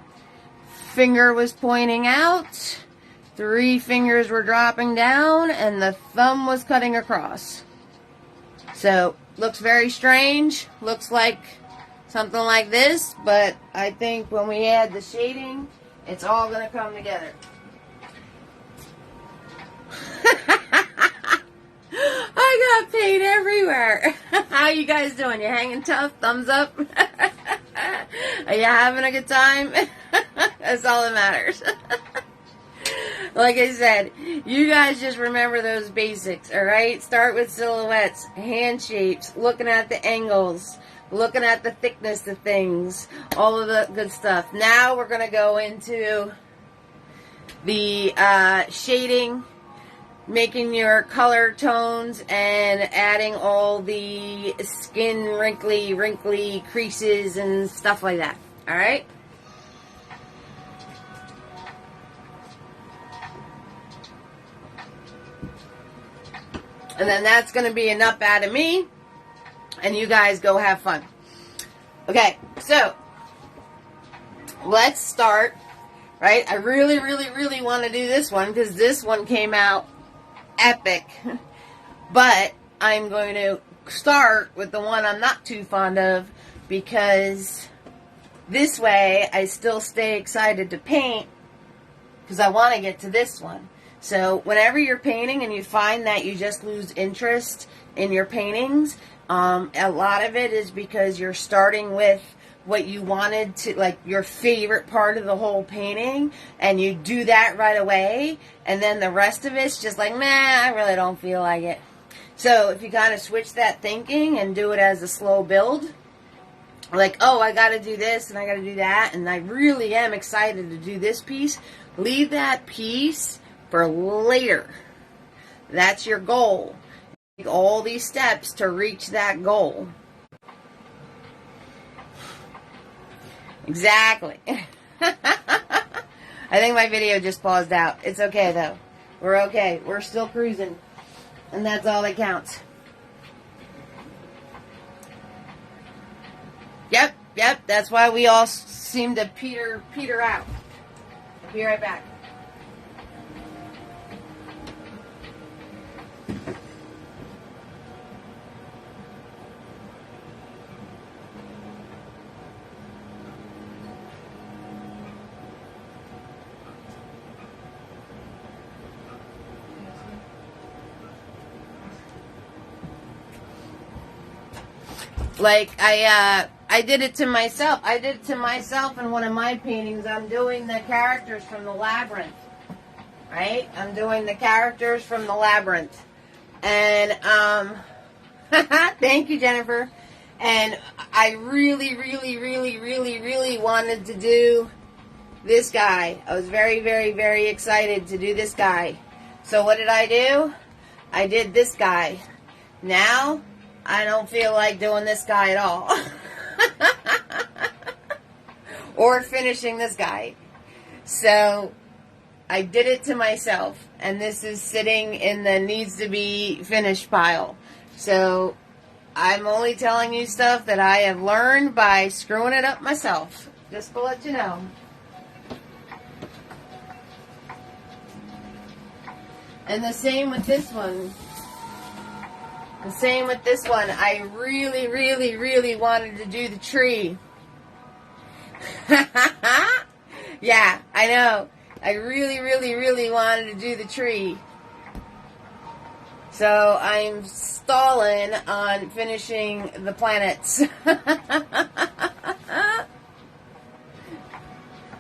Finger was pointing out. 3 fingers were dropping down and the thumb was cutting across. So, looks very strange. Looks like something like this, but I think when we add the shading, it's all going to come together. I got paint everywhere. How you guys doing? You hanging tough? Thumbs up? Are you having a good time? That's all that matters. Like I said, you guys just remember those basics, alright? Start with silhouettes, hand shapes, looking at the angles, looking at the thickness of things, all of the good stuff. Now we're going to go into the shading, making your color tones, and adding all the skin wrinkly creases and stuff like that, alright? And then that's going to be enough out of me. And you guys go have fun. Okay, so let's start. Right? I really want to do this one because this one came out epic. But I'm going to start with the one I'm not too fond of, because this way I still stay excited to paint because I want to get to this one. So whenever you're painting and you find that you just lose interest in your paintings, a lot of it is because you're starting with what you wanted to, like your favorite part of the whole painting, and you do that right away, and then the rest of it's just like, nah, I really don't feel like it. So if you kind of switch that thinking and do it as a slow build, like, oh, I got to do this and I got to do that, and I really am excited to do this piece, leave that piece for later. That's your goal. Take all these steps to reach that goal. Exactly. I think my video just paused out. It's okay though. We're okay. We're still cruising. And that's all that counts. Yep, yep. That's why we all seem to peter out. Be right back. Like I did it to myself. I did it to myself in one of my paintings. I'm doing the characters from the Labyrinth. Right? I'm doing the characters from the Labyrinth. And thank you, Jennifer. And I really, really, really, really, really wanted to do this guy. I was very, very, very excited to do this guy. So what did I do? I did this guy. Now I don't feel like doing this guy at all. Or finishing this guy. So I did it to myself. And this is sitting in the needs to be finished pile. So I'm only telling you stuff that I have learned by screwing it up myself. Just to let you know. And the same with this one. The same with this one. I really, really, really wanted to do the tree. Yeah, I know. I really, really, really wanted to do the tree. So I'm stalling on finishing the planets.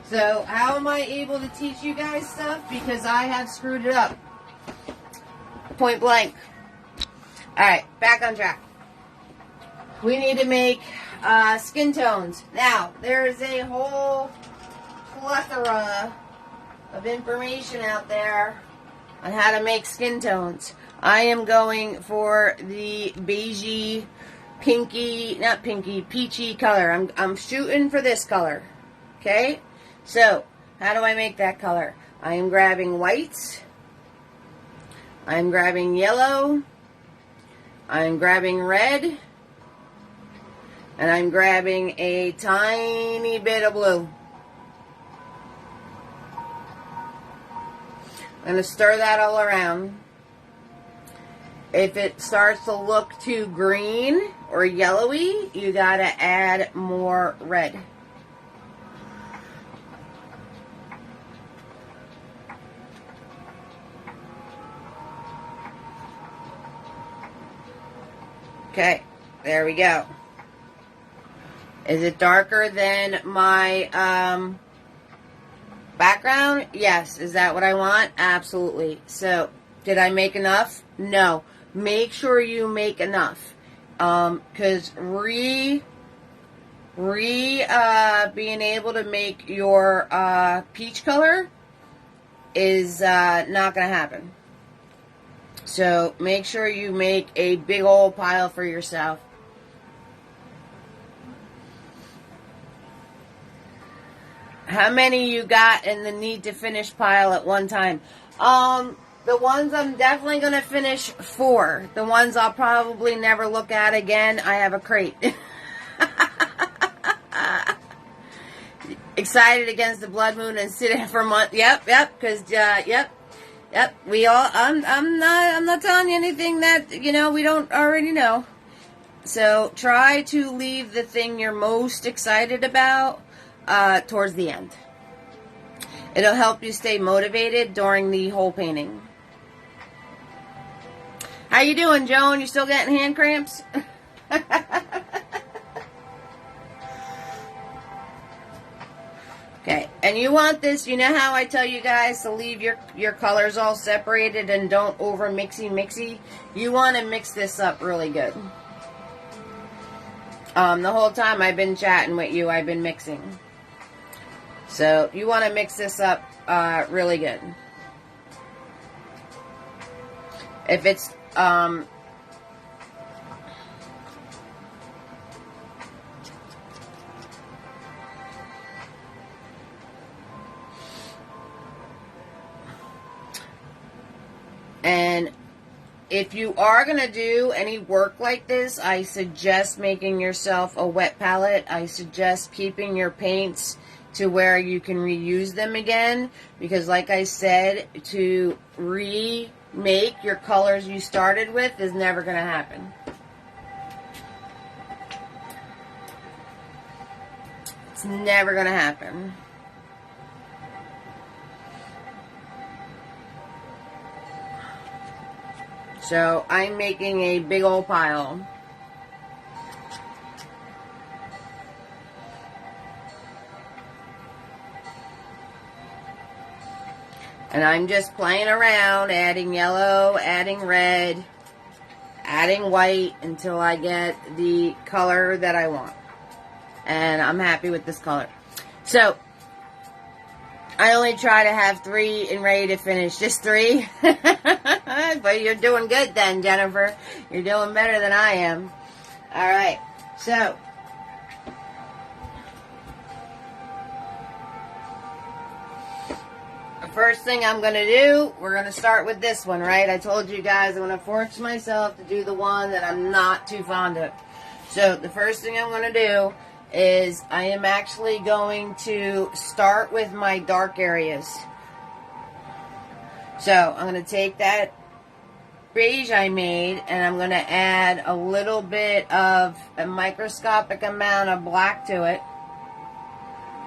So how am I able to teach you guys stuff? Because I have screwed it up. Point blank. Alright, back on track. We need to make skin tones. Now, there's a whole plethora of information out there on how to make skin tones. I am going for the beigey, peachy color. I'm shooting for this color. Okay? So, how do I make that color? I am grabbing whites. I'm grabbing yellow. I'm grabbing red. And I'm grabbing a tiny bit of blue. I'm going to stir that all around. If it starts to look too green or yellowy, you got to add more red. Okay, there we go. Is it darker than my background? Yes. Is that what I want? Absolutely. So, did I make enough? No. Make sure you make enough. Because being able to make your peach color is not going to happen. So, make sure you make a big old pile for yourself. How many you got in the need to finish pile at one time? The ones I'm definitely going to finish 4. The ones I'll probably never look at again, I have a crate. Excited against the blood moon and sitting for months. Yep, because, yep. We all, I'm not telling you anything that, we don't already know. So, try to leave the thing you're most excited about towards the end. It'll help you stay motivated during the whole painting. How you doing, Joan? You still getting hand cramps? Okay, and you want this, you know how I tell you guys to leave your colors all separated and don't over mixy? You want to mix this up really good. The whole time I've been chatting with you, I've been mixing. So, you want to mix this up really good. If it's, and if you are going to do any work like this, I suggest making yourself a wet palette. I suggest keeping your paints to where you can reuse them again. Because like I said, to remake your colors you started with is never going to happen. It's never going to happen. So I'm making a big old pile. And I'm just playing around, adding yellow, adding red, adding white until I get the color that I want. And I'm happy with this color. So, I only try to have 3 and ready to finish. Just 3. But you're doing good then, Jennifer. You're doing better than I am. Alright, so. The first thing I'm going to do, we're going to start with this one, right? I told you guys I'm going to force myself to do the one that I'm not too fond of. So, the first thing I'm going to do is I am actually going to start with my dark areas. So I'm going to take that beige I made and I'm going to add a little bit of a microscopic amount of black to it.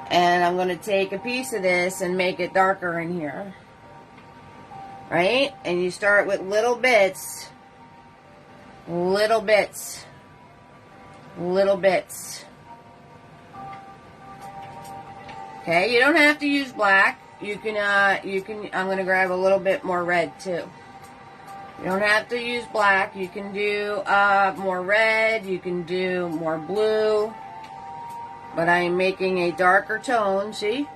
And I'm going to take a piece of this and make it darker in here. Right? And you start with little bits. Little bits. Little bits. Okay, you don't have to use black. You can, I'm going to grab a little bit more red too. You don't have to use black. You can do more red. You can do more blue. But I'm making a darker tone, see?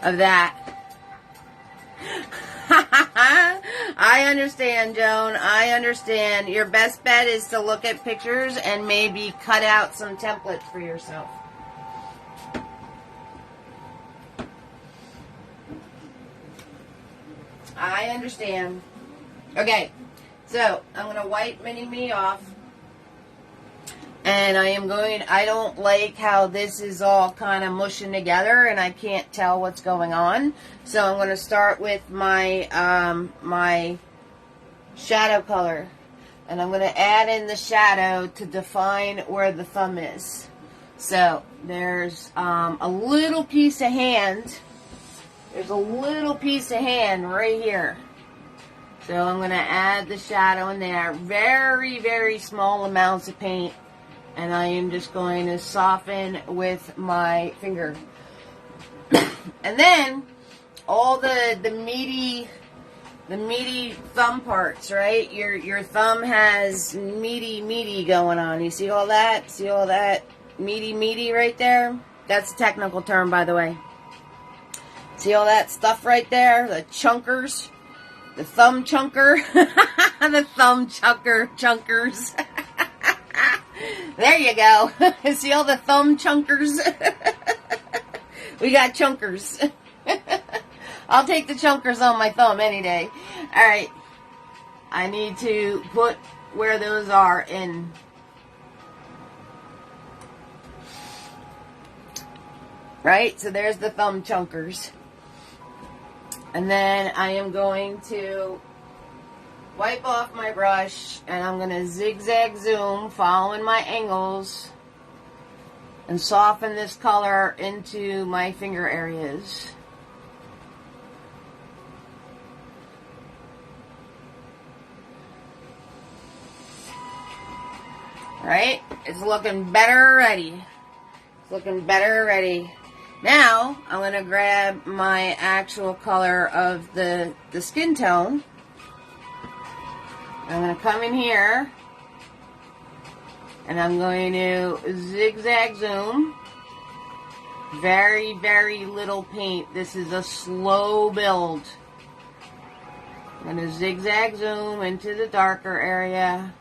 Of that. I understand, Joan. I understand. Your best bet is to look at pictures and maybe cut out some templates for yourself. I understand. Okay, so I'm going to wipe Mini-Me off. And I don't like how this is all kind of mushing together and I can't tell what's going on. So I'm going to start with my, my shadow color. And I'm going to add in the shadow to define where the thumb is. So there's a little piece of hand. There's a little piece of hand right here. So I'm going to add the shadow in there. Very, very small amounts of paint. And I am just going to soften with my finger. And then all the meaty thumb parts, right? Your thumb has meaty going on. You see all that? See all that meaty right there? That's a technical term, by the way. See all that stuff right there? The chunkers. The thumb chunker. The thumb chunkers. There you go. See all the thumb chunkers? We got chunkers. I'll take the chunkers on my thumb any day. Alright. I need to put where those are in. Right? So there's the thumb chunkers. And then I am going to wipe off my brush and I'm going to zigzag zoom following my angles and soften this color into my finger areas. Right? It's looking better already. It's looking better already. Now, I'm going to grab my actual color of the skin tone. I'm going to come in here. And I'm going to zigzag zoom. Very, very little paint. This is a slow build. I'm going to zigzag zoom into the darker area.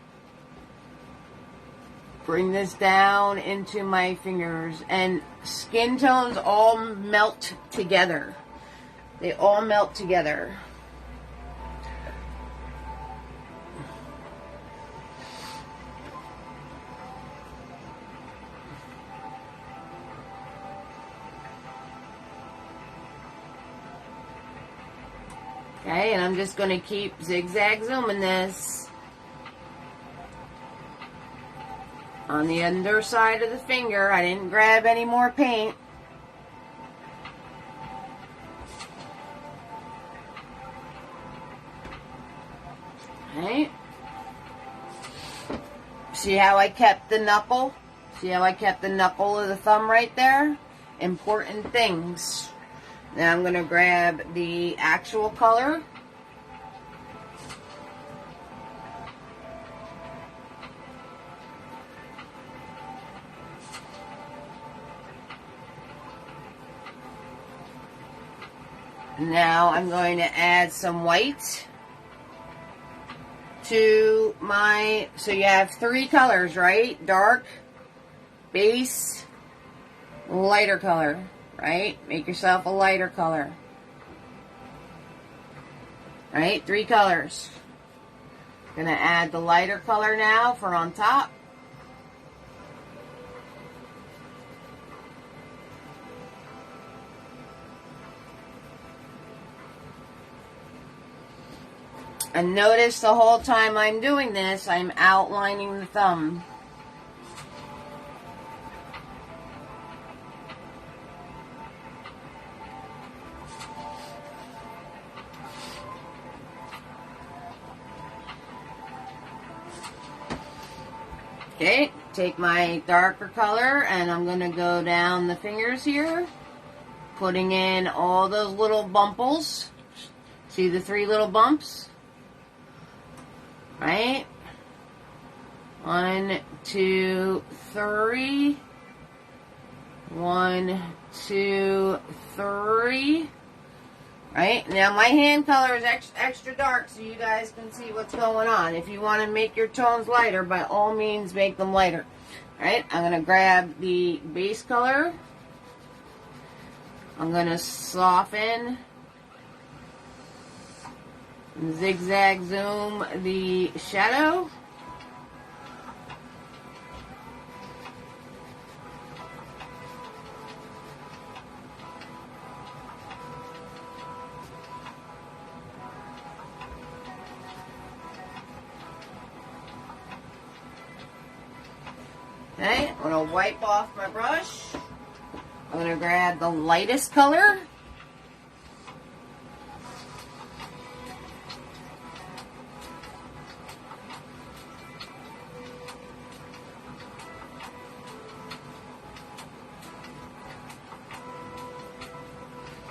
Bring this down into my fingers. And skin tones all melt together. They all melt together. Okay, and I'm just going to keep zigzag zooming this on the underside of the finger. I didn't grab any more paint. Okay. See how I kept the knuckle? See how I kept the knuckle of the thumb right there? Important things. Now I'm going to grab the actual color. Now I'm going to add some white to my, so you have 3 colors, right? Dark, base, lighter color, right? Make yourself a lighter color. Right? 3 colors. Gonna add the lighter color now for on top. And notice the whole time I'm doing this, I'm outlining the thumb. Okay, take my darker color and I'm going to go down the fingers here, putting in all those little bumples. See the 3 little bumps? Right? 1, 2, 3. 1, 2, 3. Right? Now my hand color is extra dark so you guys can see what's going on. If you want to make your tones lighter, by all means make them lighter. Right? I'm going to grab the base color. I'm going to soften, zigzag zoom the shadow. Okay, I'm going to wipe off my brush. I'm going to grab the lightest color.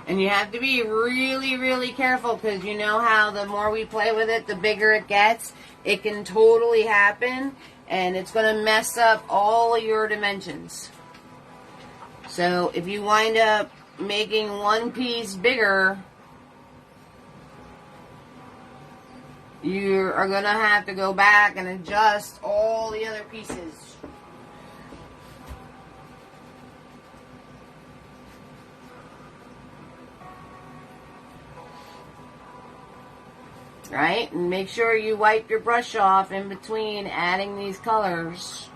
And you have to be really, really careful because you know how the more we play with it, the bigger it gets. It can totally happen and it's going to mess up all of your dimensions. So if you wind up making one piece bigger, you are going to have to go back and adjust all the other pieces. Right? And make sure you wipe your brush off in between adding these colors.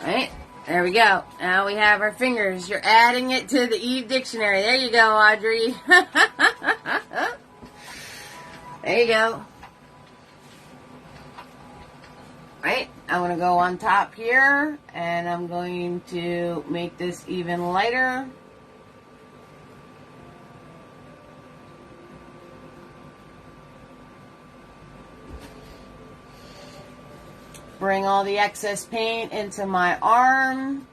Right? There we go. Now we have our fingers. You're adding it to the Eve Dictionary. There you go, Audrey. There you go. Right? I'm going to go on top here, and I'm going to make this even lighter. Bring all the excess paint into my arm.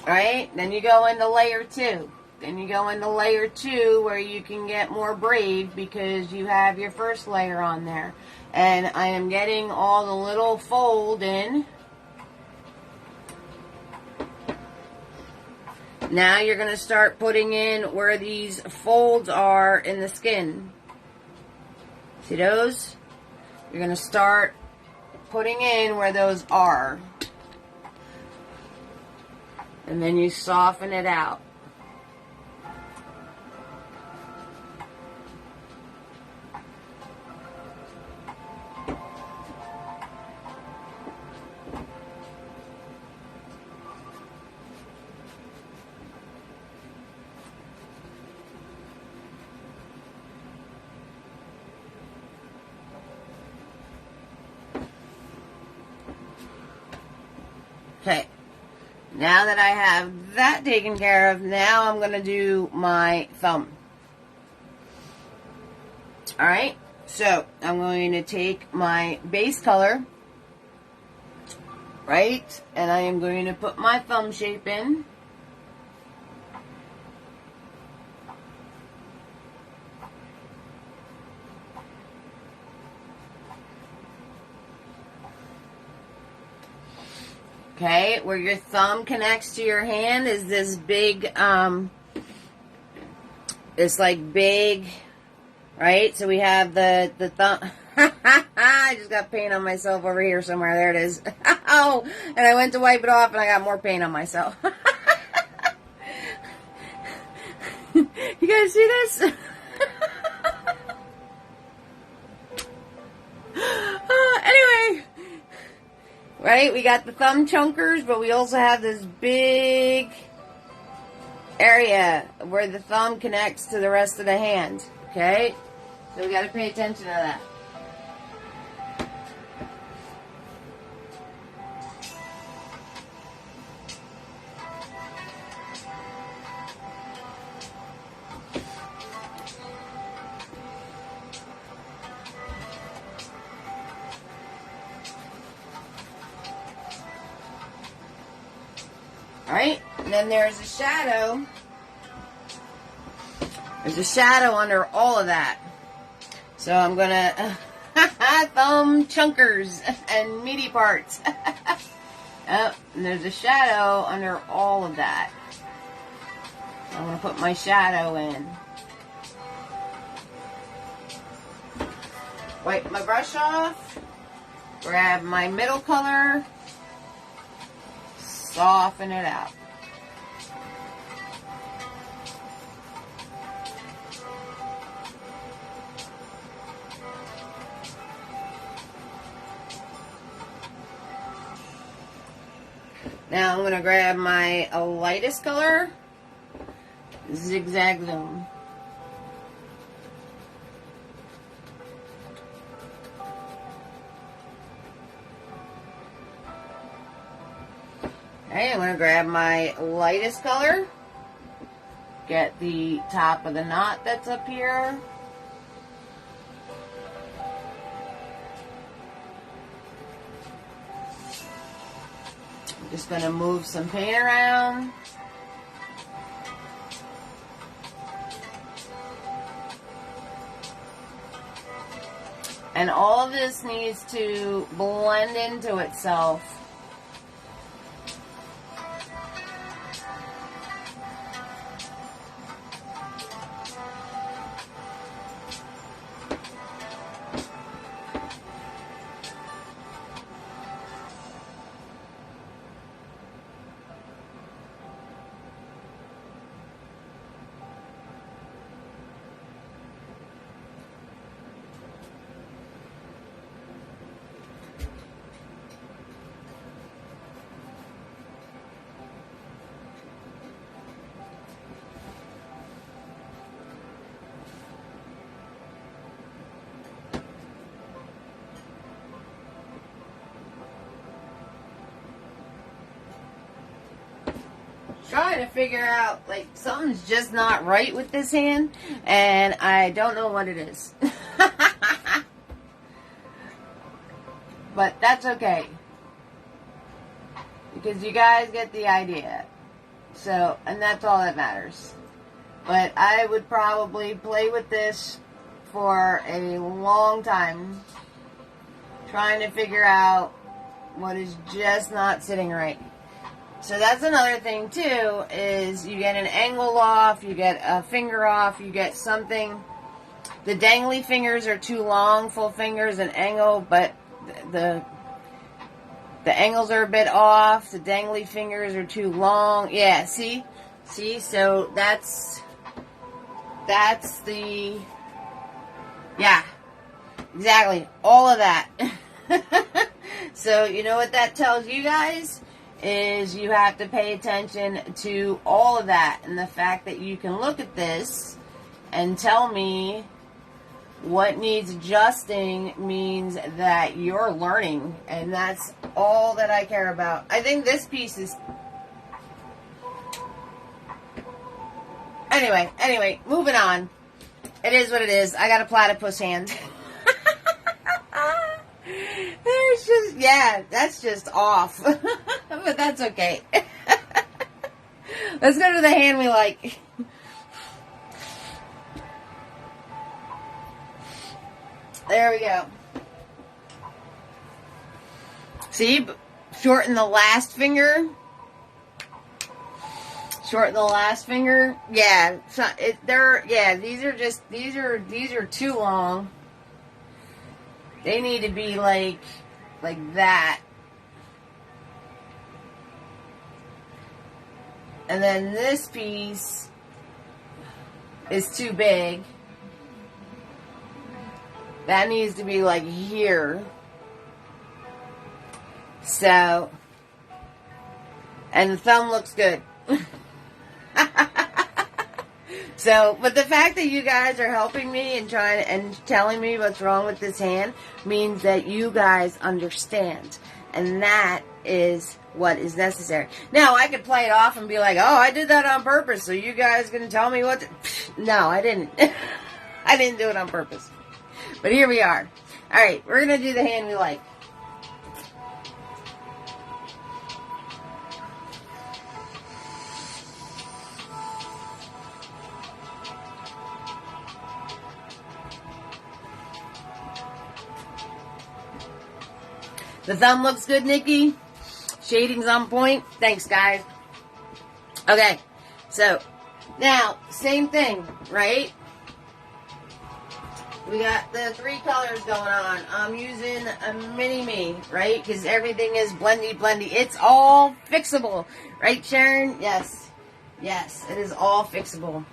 Alright, then you go into layer 2. Then you go into layer 2 where you can get more brave because you have your first layer on there. And I am getting all the little fold in. Now you're going to start putting in where these folds are in the skin. See those? You're going to start putting in where those are. And then you soften it out. Okay, now that I have that taken care of, now I'm going to do my thumb. Alright, so I'm going to take my base color, right, and I am going to put my thumb shape in. Okay, where your thumb connects to your hand is this big, it's like big, right? So we have the thumb. I just got paint on myself over here somewhere. There it is. Oh, and I went to wipe it off and I got more paint on myself. You guys see this? Anyway. Right, we got the thumb chunkers, but we also have this big area where the thumb connects to the rest of the hand. Okay? So we got to pay attention to that. Alright, and then there's a shadow. There's a shadow under all of that. So I'm gonna thumb chunkers and meaty parts. Oh, and there's a shadow under all of that. I'm gonna put my shadow in. Wipe my brush off. Grab my middle color. Soften it out. Now I'm going to grab my lightest color, Zigzag Zoom. Okay, I'm going to grab my lightest color, get the top of the knot that's up here. I'm just going to move some paint around. And all of this needs to blend into itself. Trying to figure out, like, something's just not right with this hand, and I don't know what it is. But that's okay, because you guys get the idea. So, and that's all that matters. But I would probably play with this for a long time, trying to figure out what is just not sitting right. So that's another thing too, is you get an angle off, you get a finger off, you get something the dangly fingers are too long, full fingers and angle, but the angles are a bit off. The dangly fingers are too long. Yeah, see? So that's the, yeah, exactly. All of that. So, you know what that tells you guys? Is you have to pay attention to all of that. And the fact that you can look at this and tell me what needs adjusting means that you're learning. And that's all that I care about. I think this piece is... Anyway, moving on. It is what it is. I got a platypus hand. There's just, yeah, that's just off. But that's okay. Let's go to the hand we like. There we go. See? Shorten the last finger. Shorten the last finger. Yeah. These are too long. They need to be like that. And then this piece is too big. That needs to be like here. So, and the thumb looks good. So, but the fact that you guys are helping me and telling me what's wrong with this hand means that you guys understand. And that is what is necessary. Now, I could play it off and be like, oh, I did that on purpose, so you guys can tell me what to... No, I didn't. I didn't do it on purpose. But here we are. All right, we're going to do the hand we like. The thumb looks good, Nikki. Shading's on point. Thanks, guys. Okay, so now, same thing, right? We got the 3 colors going on. I'm using a mini-me, right? Because everything is blendy. It's all fixable. Right, Sharon? Yes. Yes, it is all fixable.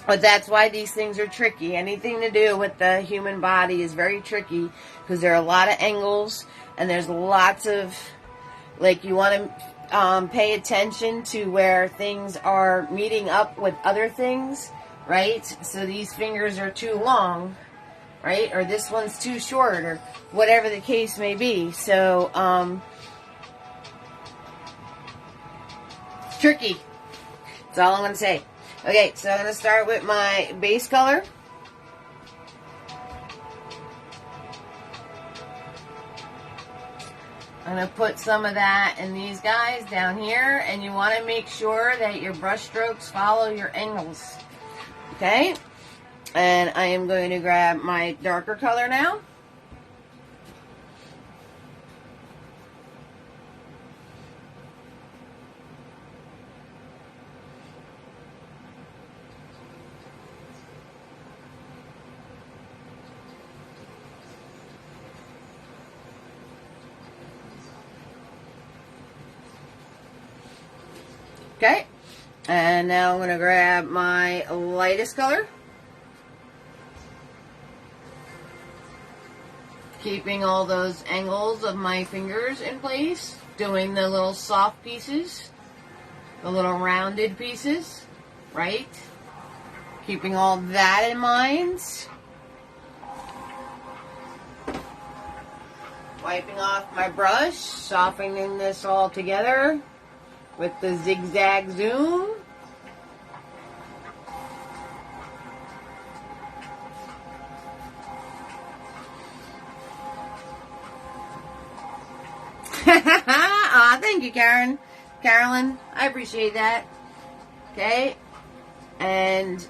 But that's why these things are tricky. Anything to do with the human body is very tricky because there are a lot of angles and there's lots of, like, you want to pay attention to where things are meeting up with other things, right? So these fingers are too long, right? Or this one's too short or whatever the case may be. So, tricky. That's all I'm going to say. Okay, so I'm going to start with my base color. I'm going to put some of that in these guys down here, and you want to make sure that your brush strokes follow your angles. Okay? And I am going to grab my darker color now. Okay, and now I'm going to grab my lightest color. Keeping all those angles of my fingers in place. Doing the little soft pieces. The little rounded pieces. Right? Keeping all that in mind. Wiping off my brush. Softening this all together. With the zigzag zoom. Aw, thank you, Carolyn. I appreciate that. Okay. And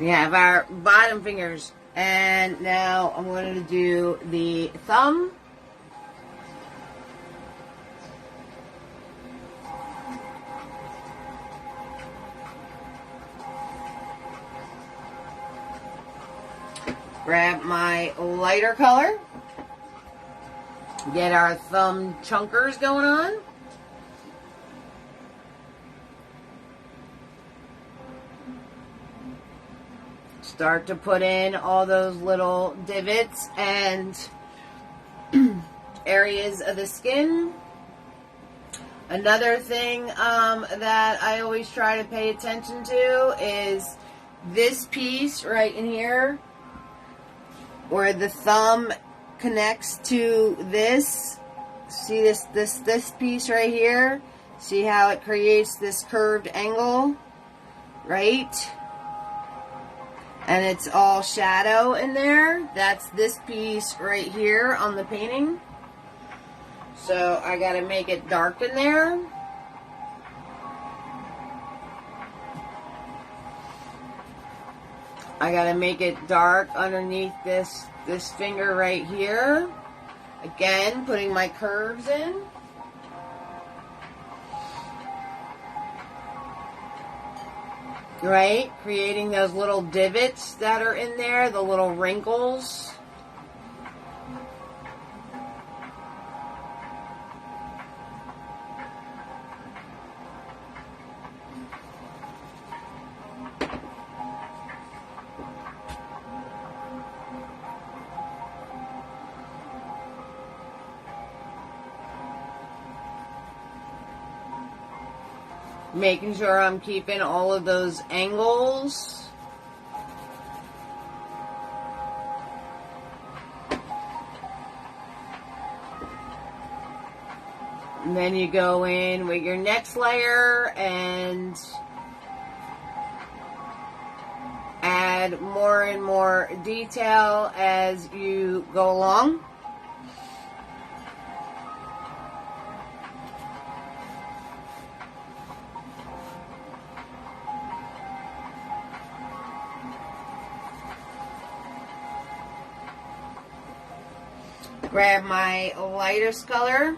We have our bottom fingers. And now I'm going to do the thumb. Grab my lighter color. Get our thumb chunkers going on. Start to put in all those little divots and areas of the skin. Another thing that I always try to pay attention to is this piece right in here, where the thumb connects to this. See this piece right here? See how it creates this curved angle, right? And it's all shadow in there. That's this piece right here on the painting. So I gotta make it dark in there. I gotta make it dark underneath this finger right here. Again, putting my curves in. Right? Creating those little divots that are in there, the little wrinkles. Making sure I'm keeping all of those angles. And then you go in with your next layer and add more and more detail as you go along. Grab my lightest color.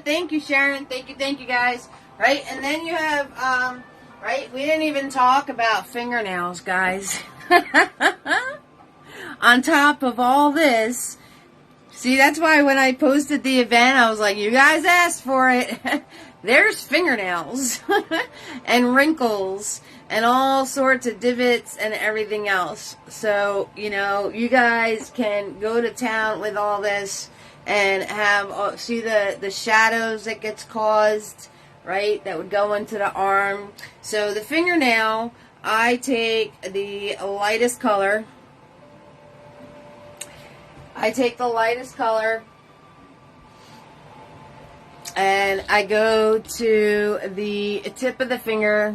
Thank you, Sharon. Thank you guys. Right, and then you have, right, we didn't even talk about fingernails, guys. On top of all this, see, that's why when I posted the event, I was like, you guys asked for it. There's fingernails and wrinkles and all sorts of divots and everything else. So, you know, you guys can go to town with all this and have, see the shadows that gets caused, right, that would go into the arm. So the fingernail, I take the lightest color. And I go to the tip of the finger.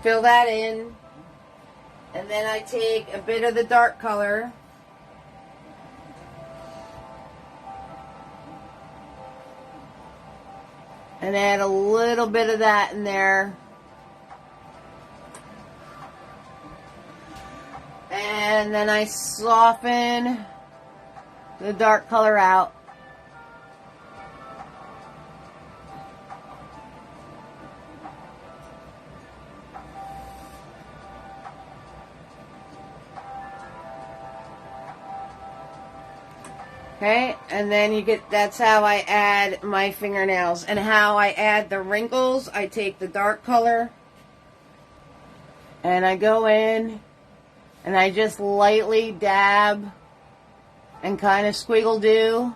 Fill that in, and then I take a bit of the dark color, and add a little bit of that in there, and then I soften the dark color out. Okay, and then you get, that's how I add my fingernails. And how I add the wrinkles, I take the dark color And I go in and I just lightly dab and kind of squiggle do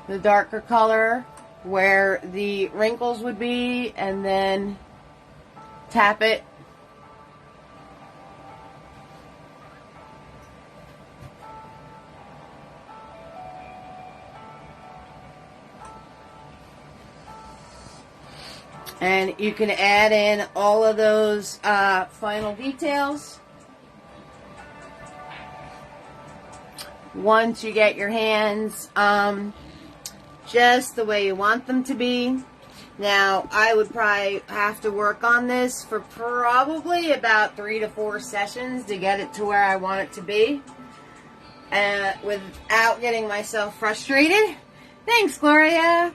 the darker color where the wrinkles would be, and then tap it. And you can add in all of those final details once you get your hands just the way you want them to be. Now, I would probably have to work on this for probably about 3 to 4 sessions to get it to where I want it to be, without getting myself frustrated. Thanks, Gloria.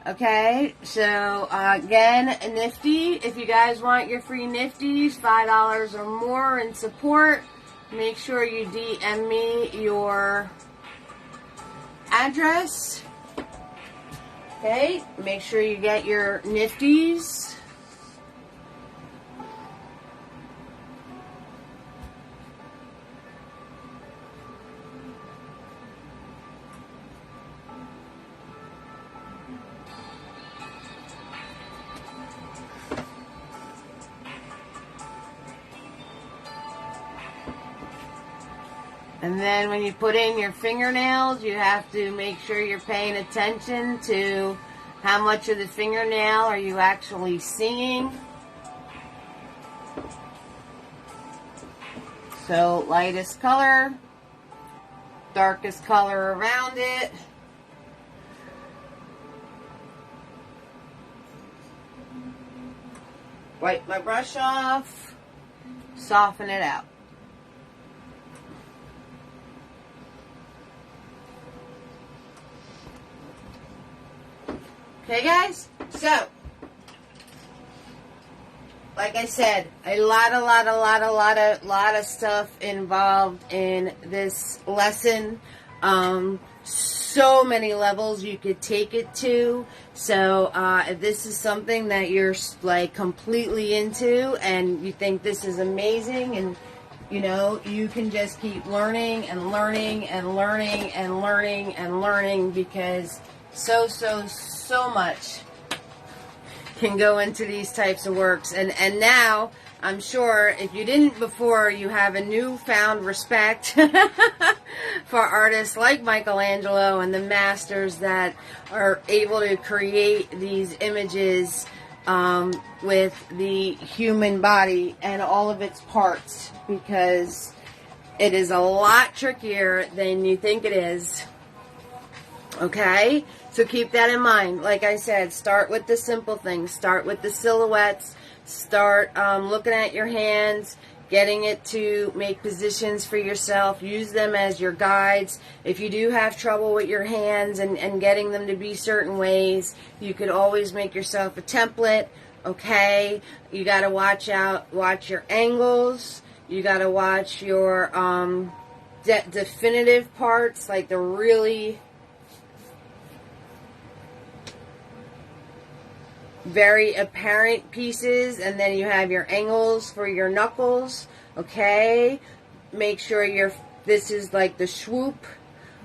Okay, so again, Nifty, if you guys want your free Nifties, $5 or more in support, make sure you DM me your address. Okay, make sure you get your Nifties. And then when you put in your fingernails, you have to make sure you're paying attention to how much of the fingernail are you actually seeing. So lightest color, darkest color around it. Wipe my brush off, soften it out. Okay, guys, so, like I said, a lot of stuff involved in this lesson. So many levels you could take it to. So, if this is something that you're, like, completely into and you think this is amazing, and, you know, you can just keep learning and learning and learning and learning and learning, because so much can go into these types of works. And now, I'm sure, if you didn't before, you have a newfound respect for artists like Michelangelo and the masters that are able to create these images with the human body and all of its parts, because it is a lot trickier than you think it is. Okay? So keep that in mind. Like I said, start with the simple things. Start with the silhouettes. Start looking at your hands, getting it to make positions for yourself. Use them as your guides. If you do have trouble with your hands and getting them to be certain ways, you could always make yourself a template. Okay? You got to watch your angles. You got to watch your definitive parts, like the really very apparent pieces, and then you have your angles for your knuckles. Okay, make sure this is like the swoop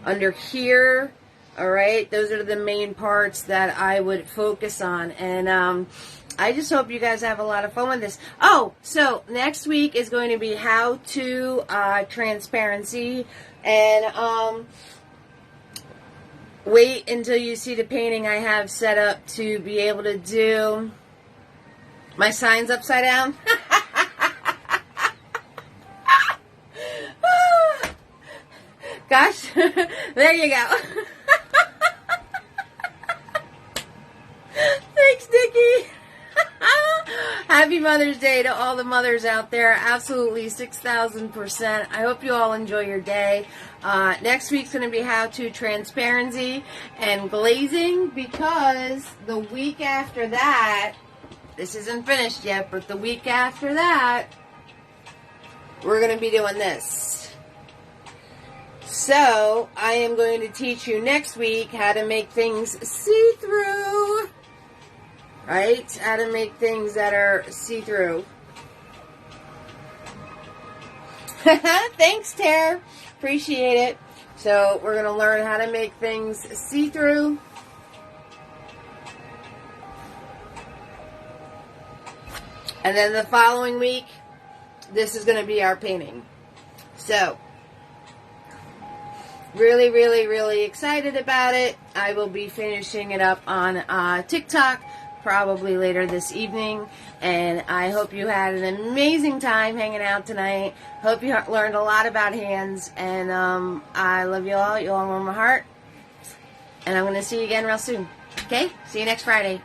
under here. All right, those are the main parts that I would focus on, and I just hope you guys have a lot of fun with this. Oh, so next week is going to be how to transparency, and wait until you see the painting I have set up to be able to do my signs upside down. Gosh, there you go. Thanks, Nikki. Happy Mother's Day to all the mothers out there. Absolutely 6,000%. I hope you all enjoy your day. Next week's going to be how to transparency and glazing, because the week after that, this isn't finished yet, but the week after that, we're going to be doing this. So, I am going to teach you next week how to make things see-through. Right? How to make things that are see-through. Thanks, Tara. Appreciate it. So we're going to learn how to make things see-through. And then the following week, this is going to be our painting. So, really, really, really excited about it. I will be finishing it up on TikTok probably later this evening. And I hope you had an amazing time hanging out tonight. Hope you learned a lot about hands. And I love you all. You all warm my heart. And I'm going to see you again real soon. Okay? See you next Friday.